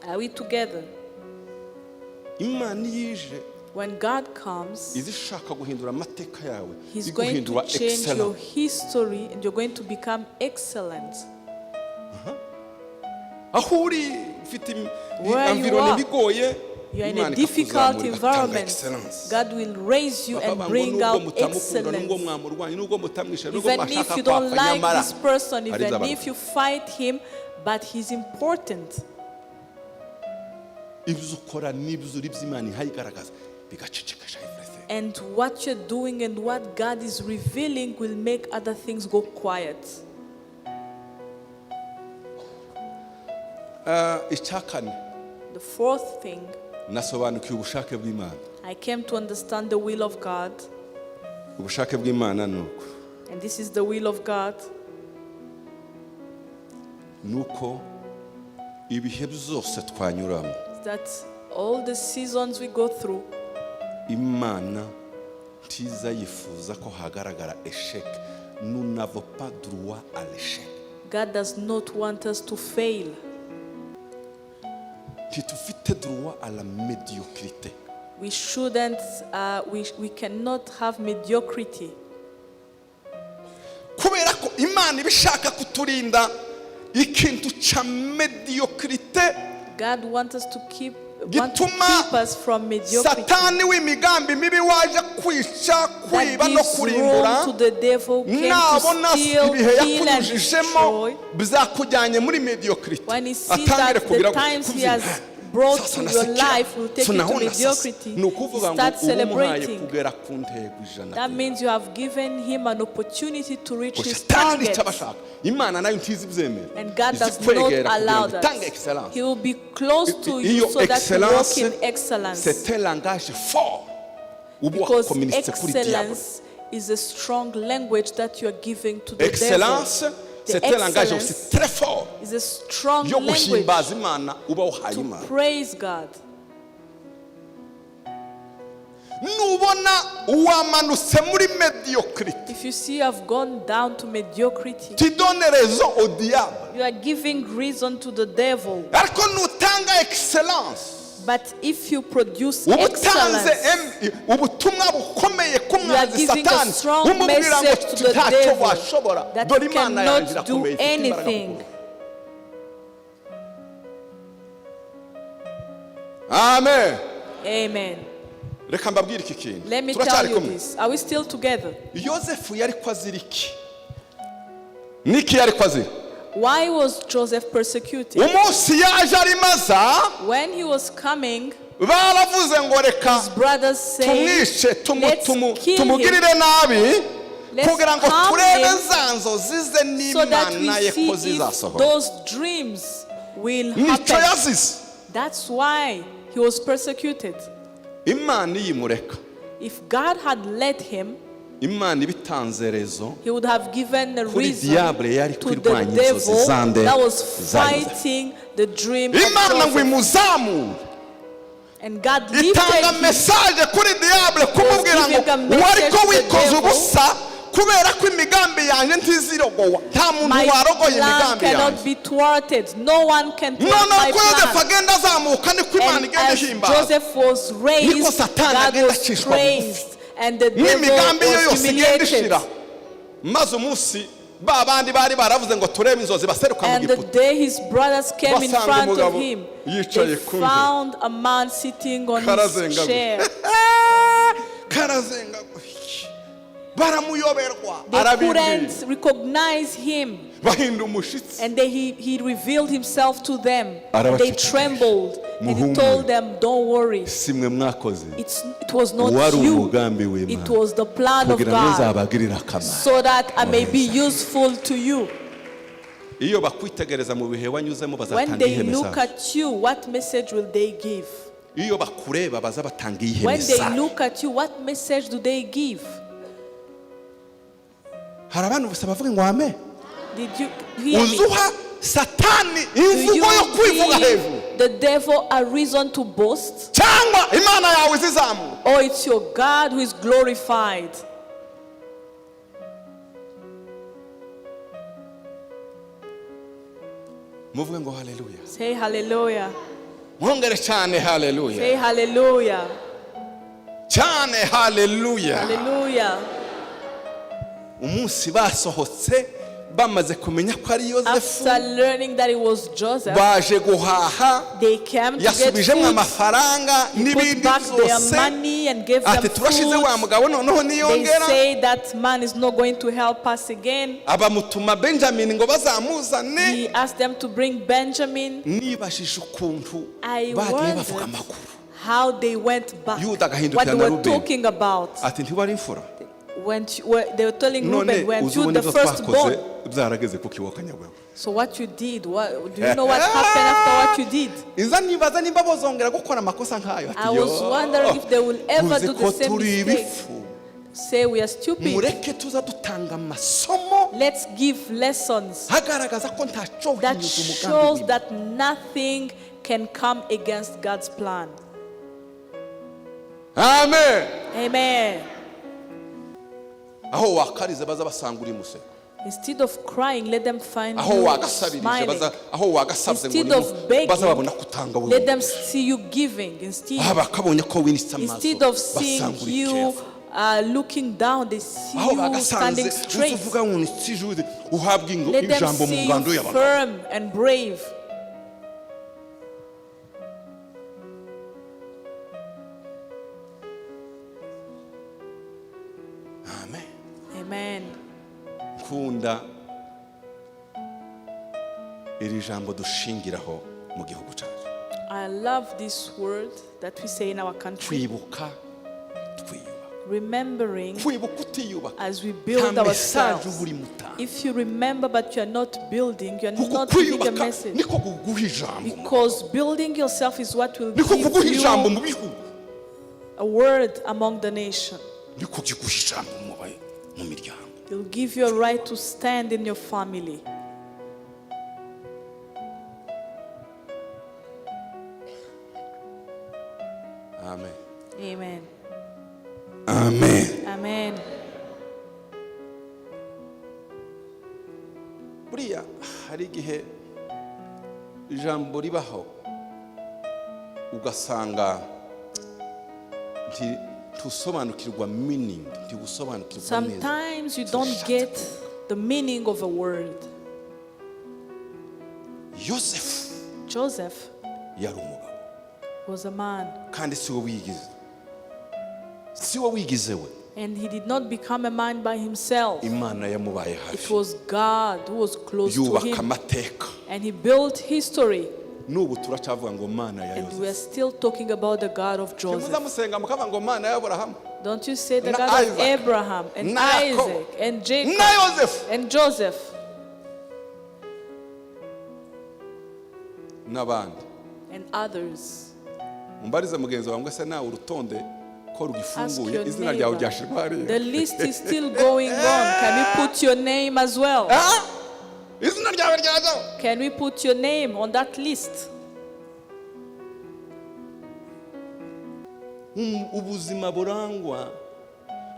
Are we together? Imana yije When God comes, izishaka guhindura amateka yawe, He's going to iguhindura change your excellence. history and you're going to become excellent. Aho uri ufite Where you environment are, bigoye, you're in Imana a difficult ikakuzamura, igatanga environment. excellence. God will raise you and Bakavuga ngo bring nubwo out mutamukunda, nubwo excellence. mwamurwanya, nubwo mutamwisha, nubwo Even mwashaka if you don't kwapfa, like nyamara this person, even arizabaruka. if you fight him, but he's important. Ibyo ukora n'ibyo uri by'Imana ihayigaragaza bigacecekesha everything. And what you're doing and what God is revealing will make other things go quiet. Icyakane The fourth thing, nasobanukiwe ubushake bw'Imana. I came to understand the will of God, Ubushake bw'Imana nuko and this is the will of God, nuko ibihe byose twanyuramo that all the seasons we go through, Imana ntiza yifuza ko hagaragara échec. Nous n'avons pas droit à l'échec. God does not want us to fail. Ntitufite droit à la médiocrité. We shouldn't, we cannot have mediocrity. Kubera ko Imana ibishaka kuturinda ikintu cya médiocrité. God wants us to keep want to gituma keep us from mediocrity. satani w'imigambi mibi waje kwica kwiba That no gives kurimbura room to the devil came to nabona steal, ibihe kill, and yakunyujijemo destroy. bizakujyanye muri mediocrity When he sees atangire that kugira the times he has brought to your life will take you to mediocrity, ni ukuvuga ngo start uba umuhaye celebrating. kugera ku ntego ijana That means you have given him an opportunity to reach his satani target. icyo abashaka imana nayo ntizi ibyemera And God izi does not kwegera kugira allow ngo itange that. excellence He will be close to you iyo so that you walk excellence in excellence. c'est un langage fort uba Because wakominitse kuri diable excellence is a strong language that you are giving to the excellence devil. c'est un langage aussi très fort Is a strong yo language guhimbaza imana uba uhaye to imana praise God. nubona wamanutse muri mediocrity If you see you have gone down to mediocrity, tu donnes raison au diable you are giving reason to the devil. ariko nutanga excellence But if you produce uba utanze excellence, ubutumwa bukomeye you are kumwanzi giving a satani strong umubwira ngo message to the ntacyo devil washobora that dore you imana yanjye cannot do irakomeye ifite imbaraga anything. mu amen Amen. reka mbabwire iki kintu Let me turacyari tell you kumwe this. Are we still together? yosefu yari ko azira iki niki yari ko azira Why was Joseph persecuted? umunsi yaje arimo aza When he was coming, baravuze ngo reka his brothers said, tumwice let's kill him tumugirire nabi Let's kugira ngo calm turebe him za nzozi ze so that n'imana we ye see ko if zizasohora those dreams will nicyo happen. yazize That's why he was persecuted. imana iyimureka If God had let him, imana ibitanze rezo he would have given a kuri reason diable yari to the kwirwanya inzozi devil zande that was zayo fighting the dream of imana ngo Joseph. imuzamure And God itanga lifted him. mesaje kuri diable kumubwira giving a ngo message wari ko to the wikoze devil. ubusa kubera ko imigambi yanjye ntizirogowa nta muntu My warogoye plan imigambi yanjye cannot be thwarted. No one can thwart noneho my ko yosefu plan. agenda azamuka niko imana And igenda as ihimbaza Joseph was Niko raised, Satani God agenda was acishwa praised, and the devil n'imigambi ye was yose igenda humiliated. ishira maze umunsi ba bandi bari baravuze ngo turebe inzozi baseruka mu And the giputa day his brothers came in Basanga front of umugabo him, yicaye they ku ntebe. found a man sitting on his Karazenga chair. karazenga baramuyoberwa They arabibwira couldn't recognize him. bahinda umushitsi And he revealed himself to them. Arabacecekesha. They trembled. And he Muhumure. told them, don't worry. simwe mwakoze It was not wari you. umugambi It w'imana was the plan of kugira ngo God. uzabagirire akamaro So that I may be useful to you. iyo bakwitegereza mu bihe wanyuzemo When bazatanga they ihe look mesaje at you, what message will they give? iyo bakureba baza batanga ihe When they mesaje look at you, what message do they give? hari abantu gusa bavuga ngo ame Did you hear me? uzuha satani Do imvugo yo you kwivuga hejuru give the devil a reason to boast? cyangwa imana yawe izizamura Or it's your God who is glorified? muvuge ngo haleluya Say hallelujah. mwongere cyane haleluya Say hallelujah. cyane haleluya Hallelujah. umunsi basohotse bamaze kumenya ko ari yosefu After learning that it was Joseph, baje guhaha they came to get yasubijemo food. amafaranga He put n'ibindi back their byose money and gave them ati turashize wa food. mugabo noneho They niyongera say that man is not going to help us again. abamutuma benjamin ngo bazamuzane He asked them to bring Benjamin. nibashije ukuntu I bagiye bavuga wondered amakuru how they went back, Yuda agahindukira what they na were Rubeni. talking about. ati ntiwari imfura They were telling none Reuben, weren't you uzi the ubundi twakoze firstborn? byarageze ku kiwoka nyawewe So what you did, do you know what happened after what you did? iza nibaza nimba bozongera gukora amakosa nk'ayo I was wondering if they will ever do the same turi mistake. ibifu Say we are stupid. mureke tuza dutanga amasomo Let's give lessons hagaragaza ko ntacyo that hinyuza umugambi shows w'Imana. that nothing can come against God's plan. amen Amen. aho wakarize baza basanga uri museka Instead of crying, let them find aho you wagasabirije smiling. baza aho wagasabye Instead ngo of begging, baza babona kutanga let them see you giving. Instead bakabonye ko winitse amaso Instead of seeing basanga uri you careful. looking down, they see aho you bagasanze standing straight. uvuga ngo nitsijuje uhabwa Let them ijambo mu see ngando you y'abantu firm and brave. nkunda iri jambo dushingiraho mu gihugu cyacu. I love this word that we say in our country. Kwibuka twiyuba. Remembering Kwibuka utiyuba. as we build Nta message ourselves. uri mutanga. If you remember but you are not building, you are Kuko not giving a kwiyubaka message. niko kuguha ijambo. Because building yourself is what will Niko kuguha give ijambo mu you bihugu. a word among the nation. Niko kiguha ijambo mu miryango. It will give you a right to stand in your family. Amen. Amen. Amen. Amen. Buriya hari igihe ijambo ribaho ugasanga ntusobanukirwa meaning, ntibusobanukirwa neza. Sometimes you don't get the meaning of a word. Joseph yari umugabo was a man, kandi si we wigize we. and he did not become a man by himself. Imana yamubaye It hafi was God who was close to yubaka him, amateka. and he built history. N'ubu turacyavuga ngo Mana ya And we are Yosefu. still talking about the God of Joseph. Muzamusenga mukavuga ngo Mana ya Aburahamu Don't you say the Na God of Isaac, Abraham and na Yakobo, Isaac and Jacob na Yosefu and Joseph n'abandi. and others. Mumbarize mugenzi wawe ngo ese nawe urutonde ko Ask rugifunguye your izina ryawe neighbor. ryashirwa hariya. The list is still going on. Can we put your name as well? Izina ryawe ryaje. Can we put your name on that list? Ubuzima burangwa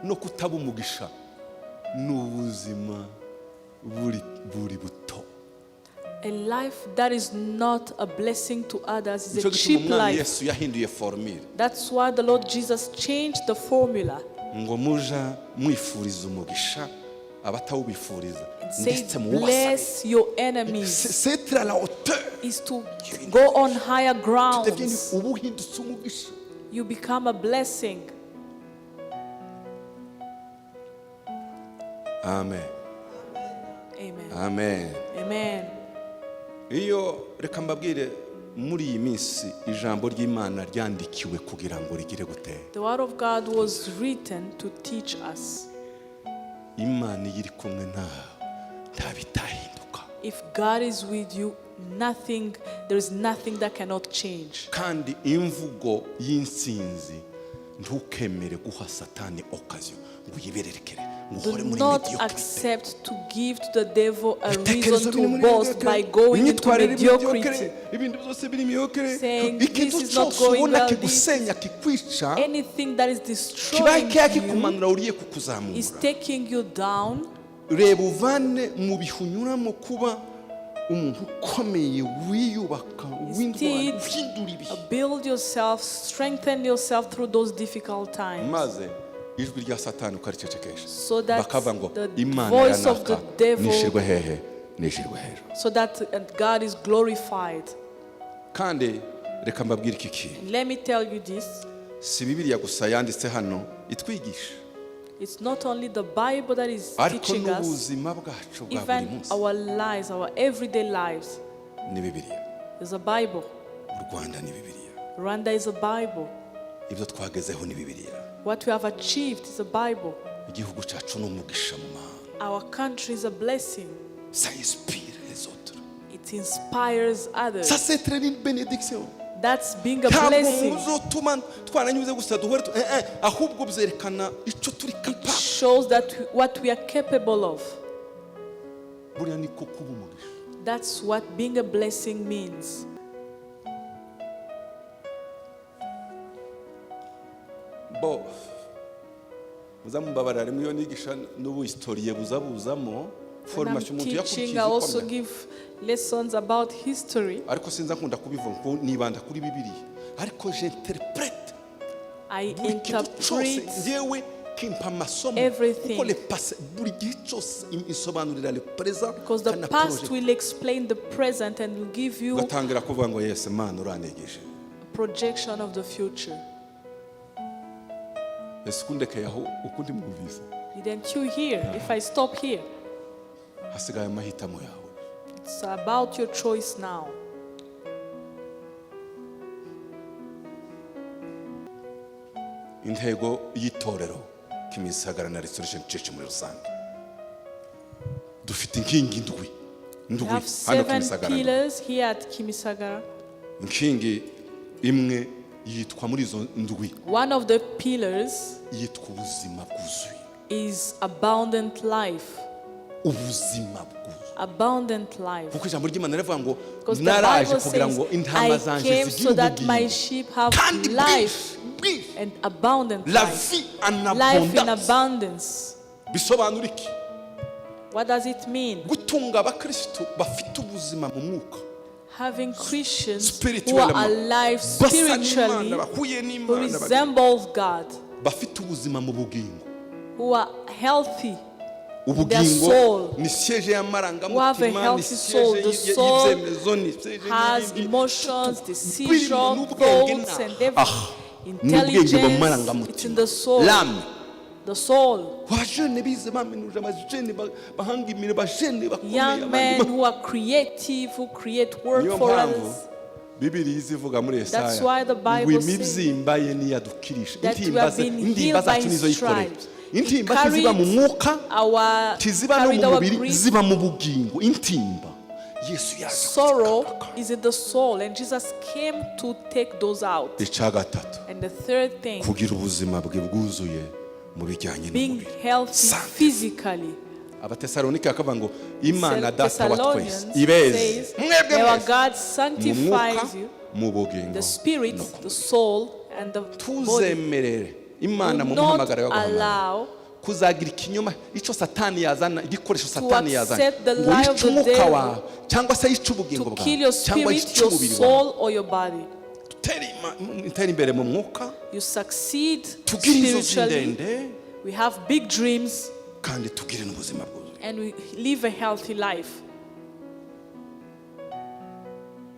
no kutaba umugisha n'ubuzima buri buto. A life that is not a blessing to others is Nicyo a gituma cheap Umwami life. Yesu yahinduye formule That's why the Lord Jesus changed the formula ngo muja mwifuriza umugisha abatawubifuriza and said, ndetse muwubasabe. bless your enemies, C'est à la hauteur. is to go on higher Deviens grounds. ubu uhindutse umugisha. You become a blessing. Amen. Amen. Amen. Amen. Iyo reka mbabwire muri iyi minsi ijambo ry'Imana ryandikiwe kugira ngo rigire gute. The word of God was written to teach us. Imana iri kumwe nawe nta bitahinduka. If God is with you, there is nothing that cannot change. Kandi imvugo y'insinzi ntukemere guha Satani occasion ngo yibererekere ngo Do uhore muri not mediocrity. accept to give to the devil a Ibitekerezo reason biri to muri boast mediocre, by going into imyitwarire mediocrity. mediocre, ibintu byose biri mediocre. Saying, Ikintu this is not cyose going ubona well, kigusenya kikwica Anything that is kibaye destroying kaya you kikumanura uriye is kukuzamura. taking you down. Reba uvane mu bihunyuramo kuba umuntu ukomeye wiyubaka w'indwara uhindura ibihe. Build yourself, strengthen yourself through those difficult times. Maze ijwi rya Satani ukaricecekesha So that bakavuga ngo the Imana voice of the yanaka devil- nishirwe hehe nishirwe hejuru. So that God is glorified. Kandi reka mbabwire iki kintu, And let me tell you this. si Bibiliya gusa yanditse hano itwigisha, It's not only the Bible that is ariko teaching us, n'ubuzima bwacu bwa buri even munsi our lives, our everyday lives. ni Bibiliya. There's a Bible. U Rwanda ni Bibiliya, Rwanda is a Bible. ibyo twagezeho ni Bibiliya. What we have achieved is a Bible. Igihugu cyacu ni umugisha mu mahanga. Our country is a blessing. Ça inspire les autres. It inspires others. Ça c'est très une bénédiction. That's being a Ntabwo blessing. muzotuma twaranyuze gusa duhore ahubwo byerekana icyo turi It capable. shows that what we are capable of. Buriya niko kuba umugisha. That's what being a blessing means. Bo muzamumbabarira rimwe iyo nigisha n'ubu historie buzabuzamo When I'm formation umuntu teaching, yakurikiye I also ikomeye. give lessons about history. Ariko sinza nkunda kubivuga ko nibanda kuri Bibiliya, ariko j'interprète I buri kintu cyose interpret ngewe kimpa amasomo everything. kuko le passé buri gihe cyose insobanurira le présent because the kana past projet. will explain the present and will give you Ugatangira kuvuga ngo yes Mana uranegeje. a projection of the future. Ese kundeke yaho ukundi mwumvise. Didn't you hear? If I stop here, hasigaye amahitamo yawe. It's about your choice now. Intego y'itorero Kimisagara na Restoration Church muri rusange, dufite inkingi ndwi We have hano 7 Kimisagara. pillars here at Kimisagara. Inkingi imwe yitwa muri izo ndwi One of the pillars yitwa ubuzima bwuzuye. is abundant life. Ubuzima bwuzuye. Abundant life. Kuko ijambo ry'Imana rivuga ngo Because the naraje Bible kugira says, ngo intama I zanje came so that zigire my ubugingo sheep have kandi life bwinshi, and abundant la life. vie en Life in abondance. abundance. Bisobanura iki? What does it mean? Gutunga abakristo bafite ubuzima mu mwuka, Having Christians who Spiritually, are alive basa spiritually, n'Imana, bahuye who n'Imana, resembles God, bafite ubuzima mu bugingo. who are healthy. Ubugingo soul. ni siege Who have a y'amarangamutima, ni healthy soul. siege The soul y'ibyemezo, ni siege has y'ibindi. emotions, Birimo decisions, n'ubwenge thoughts, and n'ubwenge intelligence. It's in bw'amarangamutima. the soul. L'âme. The soul. Abajene bize bamenuje, abajene bahanga imirimo, abajene bakomeye, Young abandi men who are creative, who create work niyo for mpamvu others. Bibiri izivuga muri That's Yesaya why the Bible ngo says imibyimba ye niyadukirisha. that we Intimba have ze, been intimba healed by zacu nizo his yikoreye. stripes. Intimba He tiziba mu carried mwuka, our tiziba no carried mu our mubiri, grief. ziba mu bugingo. Intimba Yesu yaje Sorrow kuzikabaka. is in the soul, and Jesus came to take those out. Icya gatatu, And the third thing, kugira ubuzima bwe bwuzuye mu bijyanye being n'umubiri. healthy Santé. physically. Abatesalonike bakavuga ngo Imana data wa twese Thessalonians ibeze says, mwebwe our mwese God mu mwuka, sanctifies you, mu bugingo the spirit, no ku the soul, and the body. tuzemerere Imana mu Do not muhamagaro wo guhamana allow kuzagira ikinyoma icyo satani yazana, igikoresho to satani yazana accept the ngo lie of yice the umwuka devil wawe cyangwa se yice ubugingo to bwawe kill your cyangwa spirit, yice your umubiri wawe. soul, or your body. Dutere imbere mu mwuka, You succeed tugire inzozi spiritually. ndende We have big dreams, kandi tugire n'ubuzima bwuzuye. and we live a healthy life.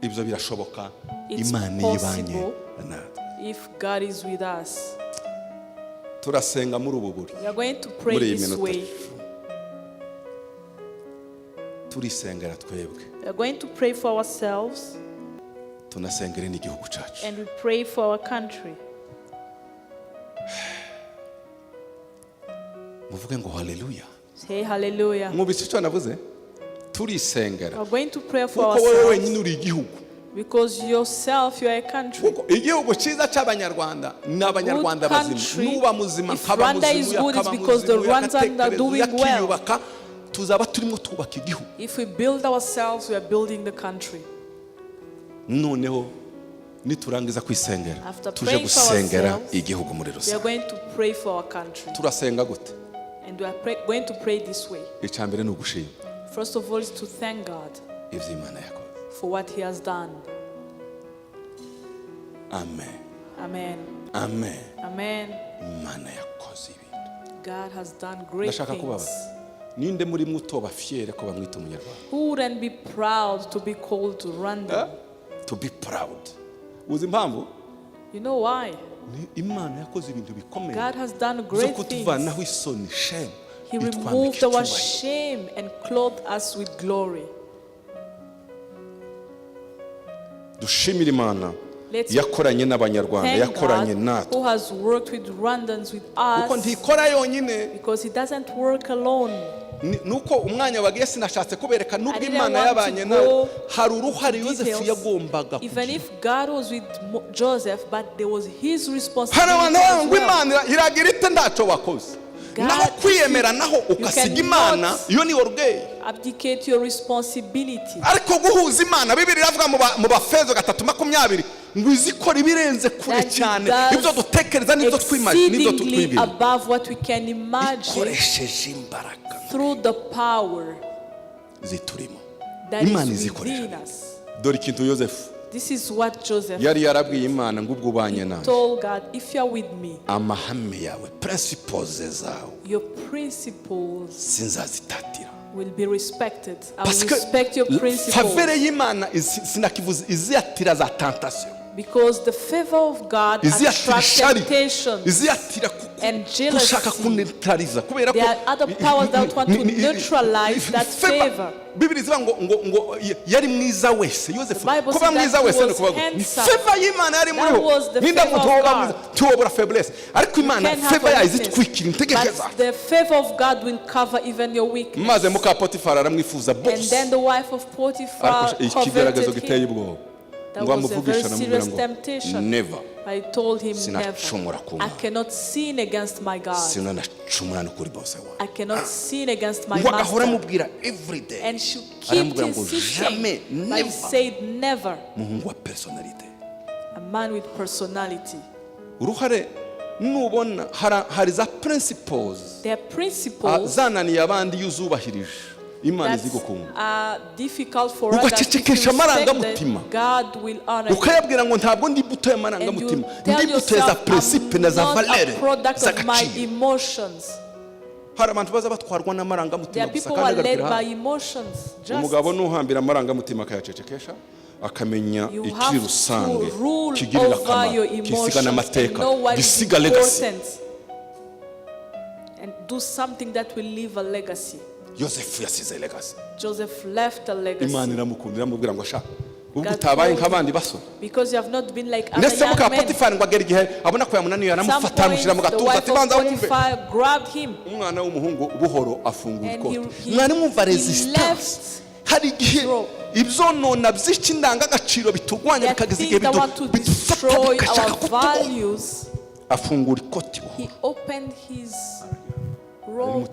Ibyo birashoboka It's Imana yibanye possible. natwe. If God is with us, Turasenga muri ubu buryo, we are going to pray muri iyi this minota way. turisengera twebwe, We are going to pray for ourselves, tunasengere n'igihugu cyacu. and we pray for our country. Muvuge ngo haleluya. Say hallelujah. Mwumvise icyo navuze? Turisengera We are going to pray for kuko wowe wenyine ourselves, uri igihugu. because yourself, you are a country. Kuko igihugu cyiza cy'abanyarwanda ni abanyarwanda Good bazima. country. Nuba muzima If nkaba Rwanda is muzimu, good, it's yakaba because the muzimu, Rwandans are yagatekereza, doing well. yakiyubaka, tuzaba turimo twubaka igihugu. If we build ourselves, we are building the country. Noneho niturangiza kwisengera After tuje praying for gusengera ourselves, igihugu muri We are rusange. going to pray for our country. Turasenga gute? And we are going to pray this way. Icya mbere ni ugushima First of all, is to thank God ibyo Imana yakoze. for what He has done. Amen. Amen. Amen. Amen. Imana yakoze ibintu. God has done great Ndashaka kubabaza. things. Ninde muri muto bafyere ko bamwita umunyarwanda? Who wouldn't be proud to be called to Rwanda? To be proud. Uzi impamvu? You know why? Ni Imana yakoze ibintu bikomeye. God has done Zo great kutuvanaho things. isoni, shame. He bitwambika removed our icyubahiro. shame and clothed us with glory. Dushimire Imana Let's yakoranye n'abanyarwanda, thank yakoranye God natwe. who has worked with Rwandans, with Kuko us, ntikora yonyine. because He doesn't work alone. Nuko umwanya wagiye sinashatse kubereka nubwo I didn't Imana want to yabanye go nawe hari uruhare into Yosefu details. yagombaga Even kugira. if God was with Joseph, but there was his Hari responsibility abantu as ngo well. Imana iragira ite ntacyo wakoze. God, Naho kwiyemera naho ukasiga cannot Imana iyo ni orgueil. Abdicate your responsibility. Ariko guhuza Imana Bibiri iravuga mu Bafezo 3:20 ngo izikora ibirenze kure That He cyane does ibyo dutekereza n'ibyo twimagine n'ibyo exceedingly tutwibwira. above what we can imagine Ikoresheje imbaraga through the power ziturimo. that Imana is izikoresha. within us. Dore ikintu Yosefu This is what Joseph yari yarabwiye Imana ngo ubwo ubanye nawe told God, if you are with me, amahame yawe principles zawe your principles sinzazitatira. will be respected. I will Parce que respect your principles. favere y'Imana sinakivuze izatira za tentation. Because the favor of God iziyatira attracts ishari, temptations. iziyatira and gushaka jealousy. kuneutraliza kubera ko There are other powers that want to neutralize that favor. Bibiri zivuga ngo yari mwiza wese Yosefu The Bible kuba says mwiza that wese he ni was kuvuga handsome. favor y'Imana yari That muriho was the ninda favor muntu of woba God. mwiza tuwobora faiblesse ariko Imana can have favor a yayo weakness, izitwikira integereza But the favor of God will cover even your weakness. maze muka Potifari aramwifuza And bose then the wife of Potiphar ariko ikigaragazo coveted giteye him. ubwoba That ngo was a very amuvugisha serious namubwira ngo temptation. never I told him sinacumura never. ku I Mana cannot sin against my God. sinanacumura no kuri bose wanjye I cannot sin against my ngo agahora master. amubwira every day And she kept aramubwira ngo insisting. jamais But he never said never. muhungu wa personality A man with personality. uruhare nubona hari za principles There are principles zananiye abandi iyo uzubahirije Imana that izigukunda are difficult for us that if you ugacecekesha respect amarangamutima them, God will honor you. ukayabwira ngo ntabwo ndi buto And you y'amarangamutima tell ndi buto za yourself, principe na I'm za not valere a product of my z'agaciro emotions. hari abantu baza batwarwa There n'amarangamutima are gusa people who are kandi led agarukira by hano emotions. umugabo nuhambira amarangamutima akayacecekesha akamenya You ikiri have rusange to rule kigirira over your akamaro emotions kisiga and n'amateka know what is gisiga legacy important and do something that will leave a legacy. Yosefu yasize legacy Joseph left a legacy Imana iramukunda iramubwira ngo sha ubwo God utabaye told nk'abandi basore because you have not been like other ndetse muka young men. Potifari ngo agera igihe abona ko yamunaniye Some aramufata point, amushyira mu the gatuza wife ati of banza wumve Potiphar grabbed him umwana w'umuhungu buhoro afungura and ikote mwari mwumva he resistance left. hari igihe Throw. ibyonona byinshi indangagaciro bitugwanya There are bikageza igihe things that want to bidufata destroy bigashaka our kutugwa values. afungura ikoti He opened his robe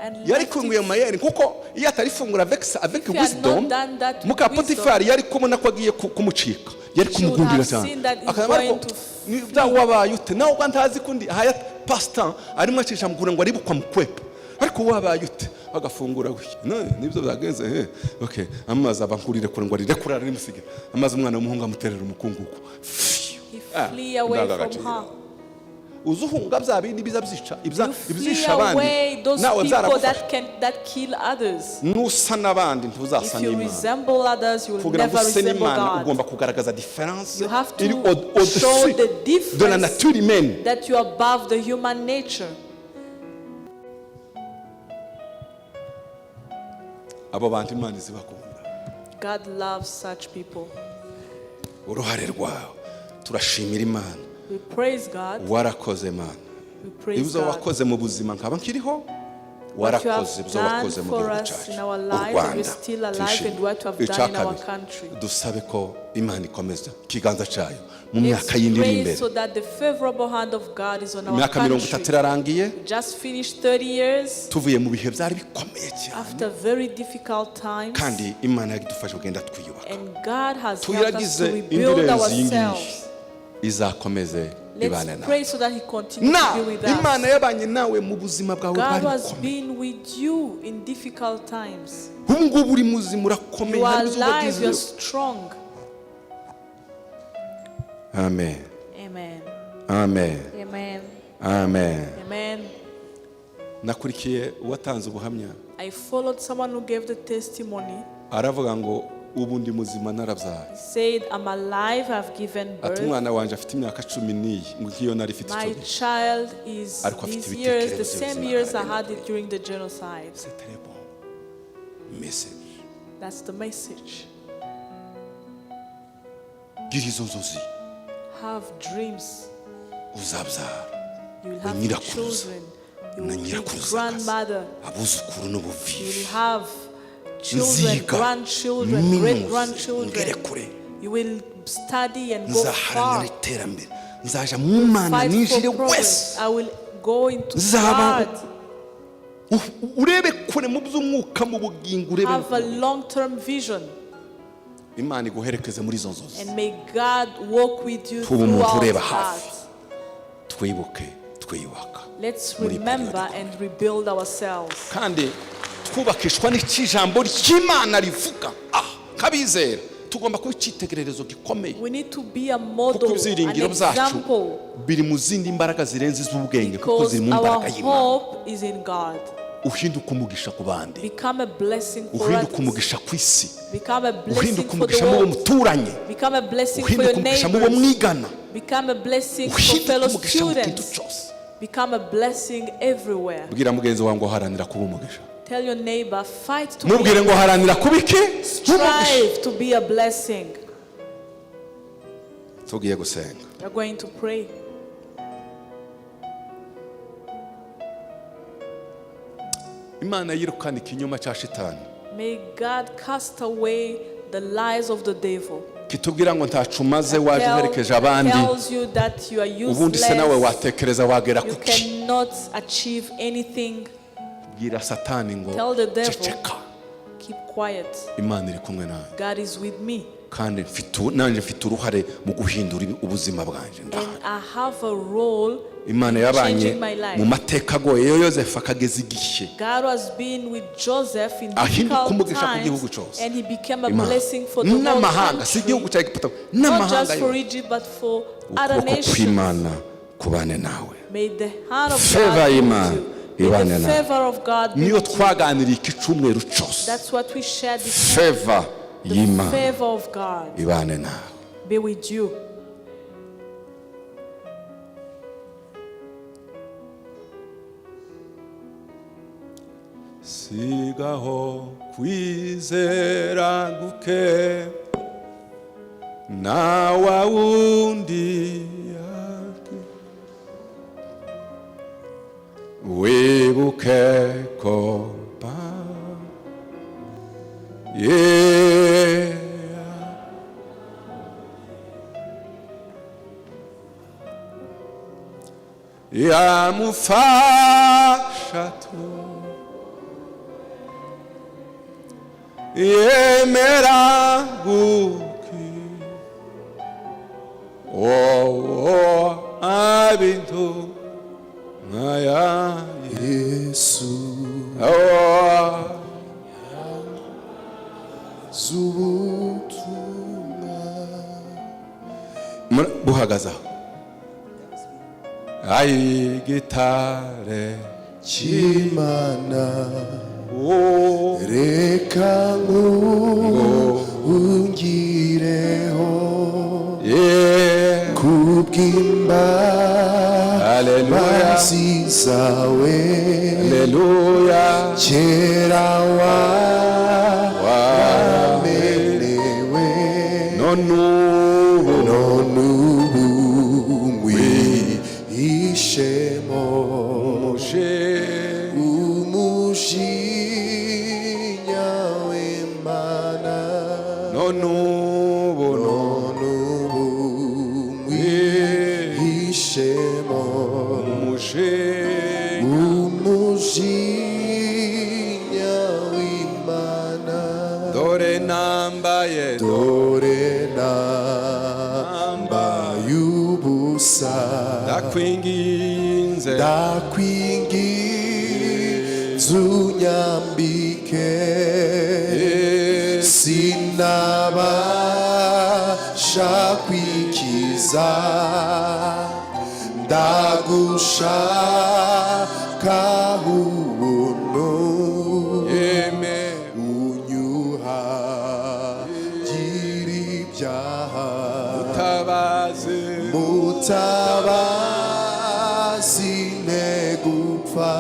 and yari left kunguye it. mayeri kuko iyo atarifungura avec If he had wisdom not done that muka with wisdom, Potifari yari kubona ko agiye kumucika yari she would kumugundira have cyane seen that he's akaba ariko going to nibya wabaye ute nawe ubwo ntazi kundi haya pastor arimo acisha mukura ngo aribukwa mukwepa ariko wabaye ute agafungura gutya nibyo byagenze okay amazi abankurire kure ngo arire kure ari musige amazi umwana w'umuhungu amuterera umukungugu he flee away from her. uzuhunga bya bindi biza byica You flee ibyisha away abandi those nawe people byaragufasha that kill others. nusa n'abandi ntuzasa If you n'Imana resemble others, you will kugira ngo never use resemble n'Imana God. ugomba kugaragaza difference You have to iri show au-dessus the de la difference nature humaine. that you are above the human nature. abo bantu Imana izibakunda God loves such people. uruhare rwawe turashimira Imana We praise God. warakoze Mana We praise ibyo God. wakoze mu buzima nkaba nkiriho What you warakoze have ibyo done wakoze mu for gihugu us cyacu in our u life, and Rwanda we're still alive, and what you have Icya done in our kabiri, country. dusabe ko Imana ikomeza ikiganza cyayo mu Let's myaka yindi iri pray imbere so that the favorable hand of God is on our imyaka 30 country. irarangiye We just finished 30 years tuvuye mu bihe byari bikomeye cyane after very difficult times, kandi Imana yadufashe kugenda twiyubaka and God has helped us tuyiragize to indi rebuild irenze iyi ngiyi ourselves. izakomeze ibane Let's nawe pray so that He continues na to be with Imana us. yabanye nawe mu buzima bwawe God bwari has bukomeye been with you in difficult times. ubu ngubu uri muzima urakomeye You are hari izuba alive, you are ryizewe strong. amen Amen. amen Amen. amen Amen. nakurikiye uwatanze ubuhamya I followed someone who gave the testimony. aravuga ngo ubu ndi muzima narabyaye He said, I'm alive, I've given ati birth. umwana wanjye afite imyaka 10 ngo nk'iyo nari ifite My icyo child is Ariko afite these years, the ibitekerezo same bizima years I kandi had it during the genocide. c'est très bon message That's the message. gira izo nzozi Have dreams. uzabyara You will na have nyirakuruza children. You na will be nyirakuruza grandmother. abuzukuru You will n'ubuvivi have children, nziga grandchildren, minuze great ngere grandchildren. kure You will study and go nzaharanira far. iterambere nzaja mu Mana Fight ninjire for progress. wese I will go into Zaba- God. urebe kure mu by'umwuka mu bugingo urebe Have a long-term vision. Imana iguherekeze muri izo nzozi And may God walk with you tuba umuntu throughout ureba hafi that. twibuke twiyubaka Let's muri remember period. and rebuild ourselves. kandi twubakishwa n'ikijambo ry'Imana rivuga kabizera tugomba kuba icyitegererezo gikomeye We need to be a kuko model, an ibyiringiro byacu example, biri mu zindi mbaraga zirenze iz'ubwenge kuko because ziri mu our mbaraga y'Imana hope is in God. uhinduka umugisha ku bandi, become a blessing for uhinduka others, umugisha ku isi, become a blessing uhinduka for the umugisha mu bo world, muturanye, become a blessing for uhinduka your umugisha mu bo neighbors, mwigana, become a blessing for uhinduka fellow umugisha mu kintu students, cyose. become a blessing everywhere. Bwira mugenzi wawe ngo haranira kuba umugisha. Tell your neighbor, fight to be Mubwire a ngo haranira kuba iki? strive to be a blessing. Tugiye gusenga. We're going to pray. Imana yirukana ikinyoma cya shitani May God cast away the lies of the devil. kitubwira ngo ntacu maze waje uherekeje abandi, Tells you that you are ubundi se nawe useless. watekereza wagera You kuki? cannot achieve anything. Bwira satani ngo Tell the devil, ceceka, keep quiet. Imana iri kumwe nawe, God is with me. kandi nanjye mfite uruhare mu guhindura ubuzima bwanjye. And I have a role Imana in yabanye changing my life. mu mateka agoye yo Yozefu akageza igihe God has been with Joseph in ahinduka difficult umugisha ku gihugu times, cyose. and he became a Imana blessing for the whole n'amahanga, si igihugu country, cya Egiputa, not n'amahanga just for yose. Egypt but for other Ukuboko nations. kw'Imana kubane nawe. May the hand of Favor God be y'Imana with you. May ibane the nawe. favor of God be Niyo with you. twaganiriye iki cyumweru cyose. That's what we shared this Favor The y'Imana favor of God ibane nawe. be with you. Sigaho kwizera guke na wa wundi yake, wibuke ko yeah. Yamufasha tu yemera guki abintu nkaya Yesu zubutumwa buhagaza ayi gitare Imana reka nkungireho kubw'imbabazi zawe kera wamenewe none ubu ngwihishemo umujinya w'Imana none ubu ngwihishemo umujinya w'Imana dore nambaye ubusa ndakwinginze unyambike sinabasha kwikiza ndagushaka ubuntu unyuhagira ibyaha mutabazi negupfa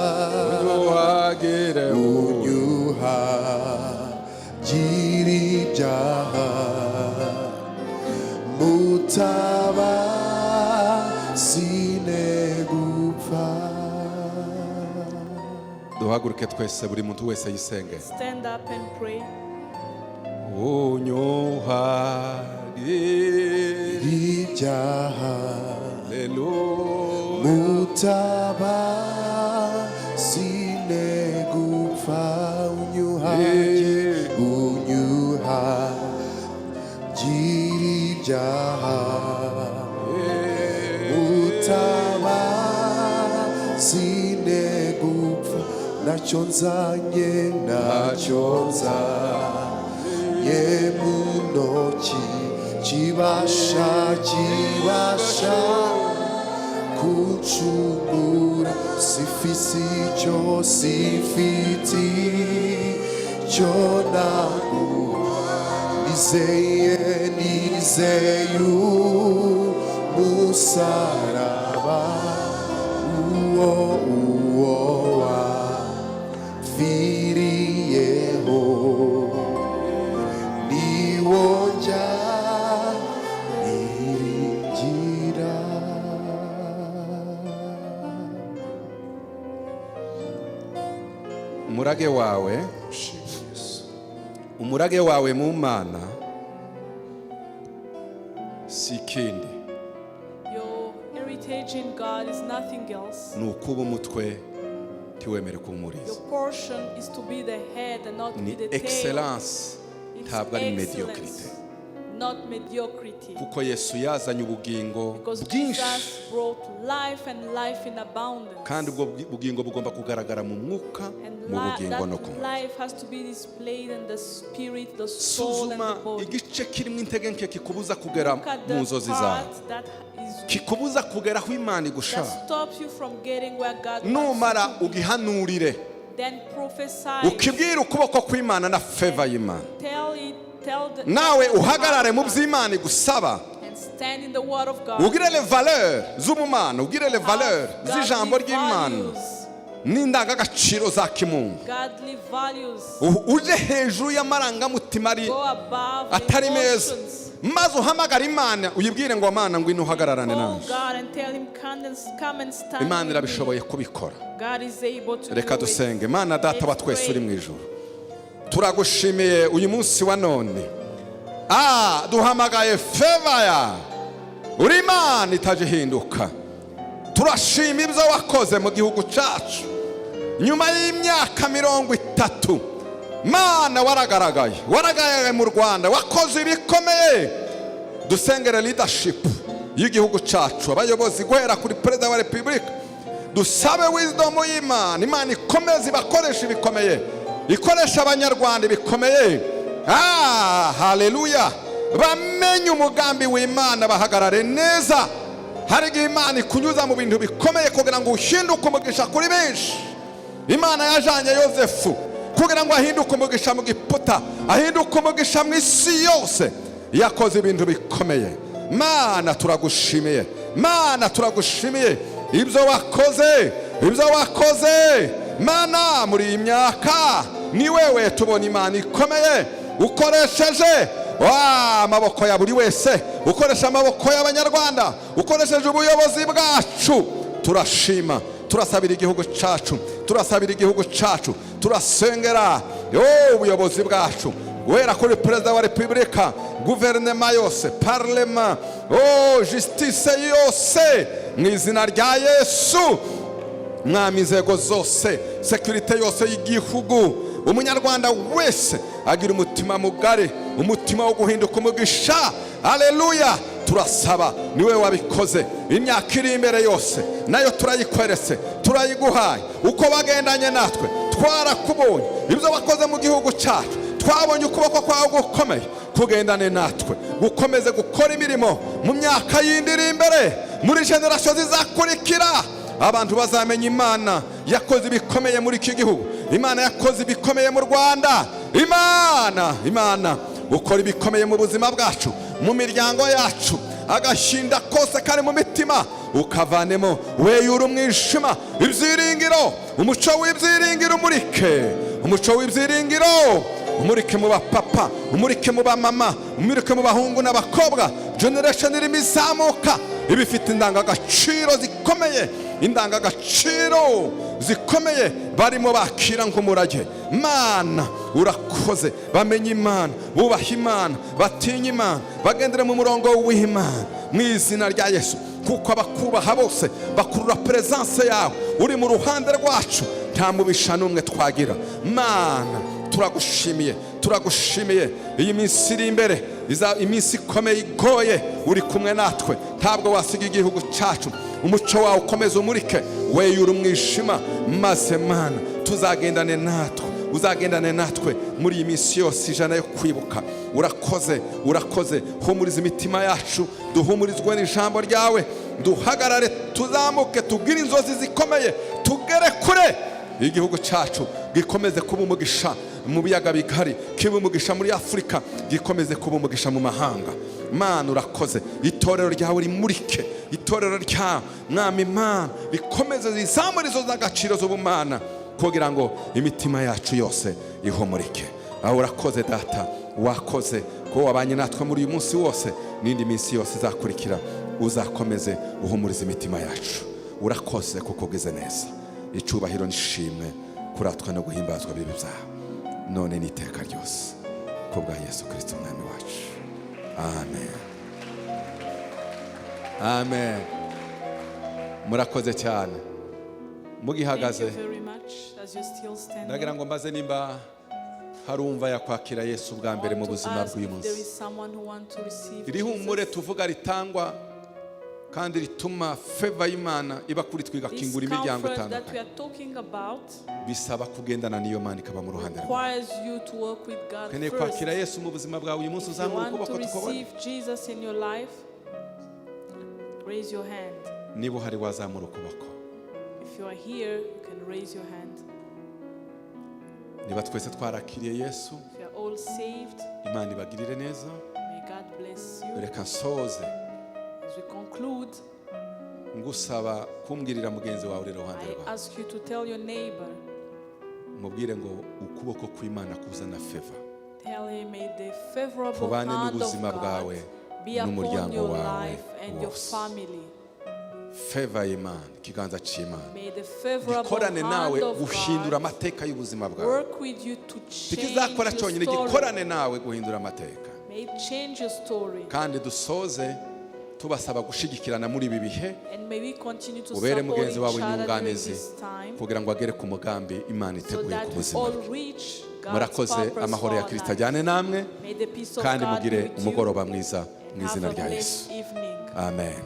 unyuhagira ibyaha mutabazi negupfa. duhaguruke twese, buri muntu wese yisenge. Stand up and pray. unyuhagira ibyaha mutabazi negupfa unyuhagira ibyaha mutabazi negupfa ntacyo nzanye mu ntoki kibasha kuncungura sifisi icyo sifiti icyo naguha nizeye umusaraba uwo wapfiriyeho niwo njya niringira. umurage wawe umurage wawe mu Mana si ikindi Your heritage in God is nothing else. ni ukuba umutwe ntiwemere kumuriza. Your portion is to be the head and not to ni be the tail. excellence It's ntabwo ari excellence, mediocrity, not mediocrity. kuko Yesu yazanye ubugingo Because bwinshi Jesus brought life and life in abundance. kandi ubwo bugingo bugomba kugaragara mu mwuka, And mu bugingo no that ku life has to be displayed in the spirit, the soul, and suzuma the body. igice kirimo intege nke kikubuza kugera Look at mu the nzozi zawe, part that is kikubuza kugera aho Imana igushaka. that stops you from getting where God numara wants you to be. ugihanurire Then prophesy. ukibwira ukuboko kw'Imana na feva y'Imana, Tell the nawe uhagarare mu by'Imana igusaba, and stand in the word of God. ugire le valeur z'ubumana, ugire le valeur z'ijambo Godly ry'Imana values. n'indangagaciro za kimuntu, Godly values. uje hejuru y'amarangamutima Go above the atari meza, emotions. maze uhamagara Imana uyibwire ngo Mana ngwino uhagararane Call nanjye. God and tell him, come and stand Imana with me. irabishoboye kubikora. God is able to Reka do dusenge. it. Mana data wa Let's twese pray. uri mu ijuru, turagushimiye uyu munsi wa none. Duhamagaye feva ya uri Imana itaje hinduka. Turashima ibyo wakoze mu gihugu cyacu nyuma y'imyaka 30. Mana waragaragaye mu Rwanda, wakoze ibikomeye. Dusengere leadership y'igihugu cyacu, abayobozi guhera kuri perezida wa repubulika, dusabe wisdom y'Imana. Imana ikomeze ibakoresha ibikomeye, ikoresha abanyarwanda ibikomeye. Haleluya, bamenye umugambi w'Imana, bahagarare neza. Hari igihe Imana ikunyuza mu bintu bikomeye kugira ngo uhinduke umugisha kuri benshi. Imana yajanye Yosefu kugira ngo ahinduke umugisha mu Giputa, ahinduke umugisha mu isi yose. Yakoze ibintu bikomeye. Mana turagushimiye, Mana turagushimiye ibyo wakoze Mana muri iyi myaka. Ni wewe tubona Imana ikomeye ukoresheje amaboko ya buri wese, ukoresha amaboko y'abanyarwanda, ukoresheje ubuyobozi bwacu. Turashima, turasabira igihugu cyacu, turasengera ubuyobozi bwacu guhera kuri perezida wa repubulika, guverinoma yose, parlema, justice yose, mu izina rya Yesu. Mwami inzego zose, security yose y'igihugu, umunyarwanda wese agira umutima mugari, umutima wo guhinduka umugisha. Haleluya, turasaba niwe wabikoze. Imyaka iri imbere yose nayo turayikweretse, turayiguhaye. Uko bagendanye natwe twarakubonye, ibyo wakoze mu gihugu cyacu twabonye ukuboko kwawe gukomeye. Kugendane natwe, gukomeze gukora imirimo mu myaka yindi iri imbere, muri generation zizakurikira. Abantu bazamenya Imana yakoze ibikomeye muri iki gihugu, Imana yakoze ibikomeye mu Rwanda. Imana ukora ibikomeye mu buzima bwacu, mu miryango yacu. Agashinda kose kari mu mitima ukavanemo, weyura umwijima. Ibyiringiro, umuco w'ibyiringiro umurike mu bapapa, umurike mu bamama, umurike mu bahungu n'abakobwa. Generation irimo izamuka, ibifite indangagaciro zikomeye, barimo bakira nk'umurage. Mana urakoze, bamenye Imana, bubaha Imana, batinya Imana, bagendere mu murongo w'Imana mu izina rya Yesu. Kuko abakubaha bose bakurura presence yawe, uri mu ruhande rwacu, nta mubisha n'umwe twagira. Mana turagushimiye iyi minsi iri imbere, iminsi ikomeye igoye, uri kumwe natwe. Ntabwo wasiga igihugu cyacu, umuco wawe ukomeze umurike, weyura umwijima. Maze Mana uzagendane natwe muri iyi minsi yose ijana yo kwibuka. Urakoze, humuriza imitima yacu, duhumurizwe n'ijambo ryawe. duhagarare tuzamuke tugire inzozi zikomeye tugere kure igihugu cyacu gikomeze kuba umugisha mu biyaga bigari kiba umugisha muri Afurika gikomeze kuba umugisha mu mahanga Mana urakoze itorero ryawe rimurike itorero rya mwami Mana rikomeze zizamurizo z'agaciro z'ubumana kugira ngo imitima yacu yose ihumurike aho urakoze data wakoze ko wabanye natwe muri uyu munsi wose n'indi minsi yose izakurikira uzakomeze uhumuriza imitima yacu urakoze kuko ugize neza icubahiro nishimwe kuratwa no guhimbazwa bibi byawe none n'iteka ryose kubwa Yesu Kristo umwami wacu amen amen murakoze cyane mugihagaze ndagira ngo mbaze nimba harumva yakwakira Yesu bwa mbere mu buzima bw'uyu munsi irihumure tuvuga ritangwa kandi rituma favor y'Imana iba kuri twiga kingura imiryango itandukanye bisaba kugendana niyo Mana ikaba mu ruhande rwawe keneye kwakira Yesu mu buzima bwawe uyu munsi uzamura ukuboko tukubona niba uhari wazamura ukuboko niba twese twarakiriye Yesu Imana ibagirire neza reka nsoze ngusaba kumbwirira mugenzi wawe uri iruhande rwawe mubwire ngo ukuboko kw'Imana kuzana favor kubane n'ubuzima bwawe n'umuryango wawe wose favor y'Imana ikiganza cy'Imana gikorane nawe guhindura amateka y'ubuzima bwawe tikizakora cyonyine gikorane nawe guhindura amateka kandi dusoze tubasaba gushigikirana muri ibi bihe ubere mugenzi wawe inyunganizi kugira ngo agere ku mugambi Imana iteguye ku buzima murakoze amahoro ya Kristo ajyane namwe kandi mugire umugoroba mwiza mu izina rya Yesu amen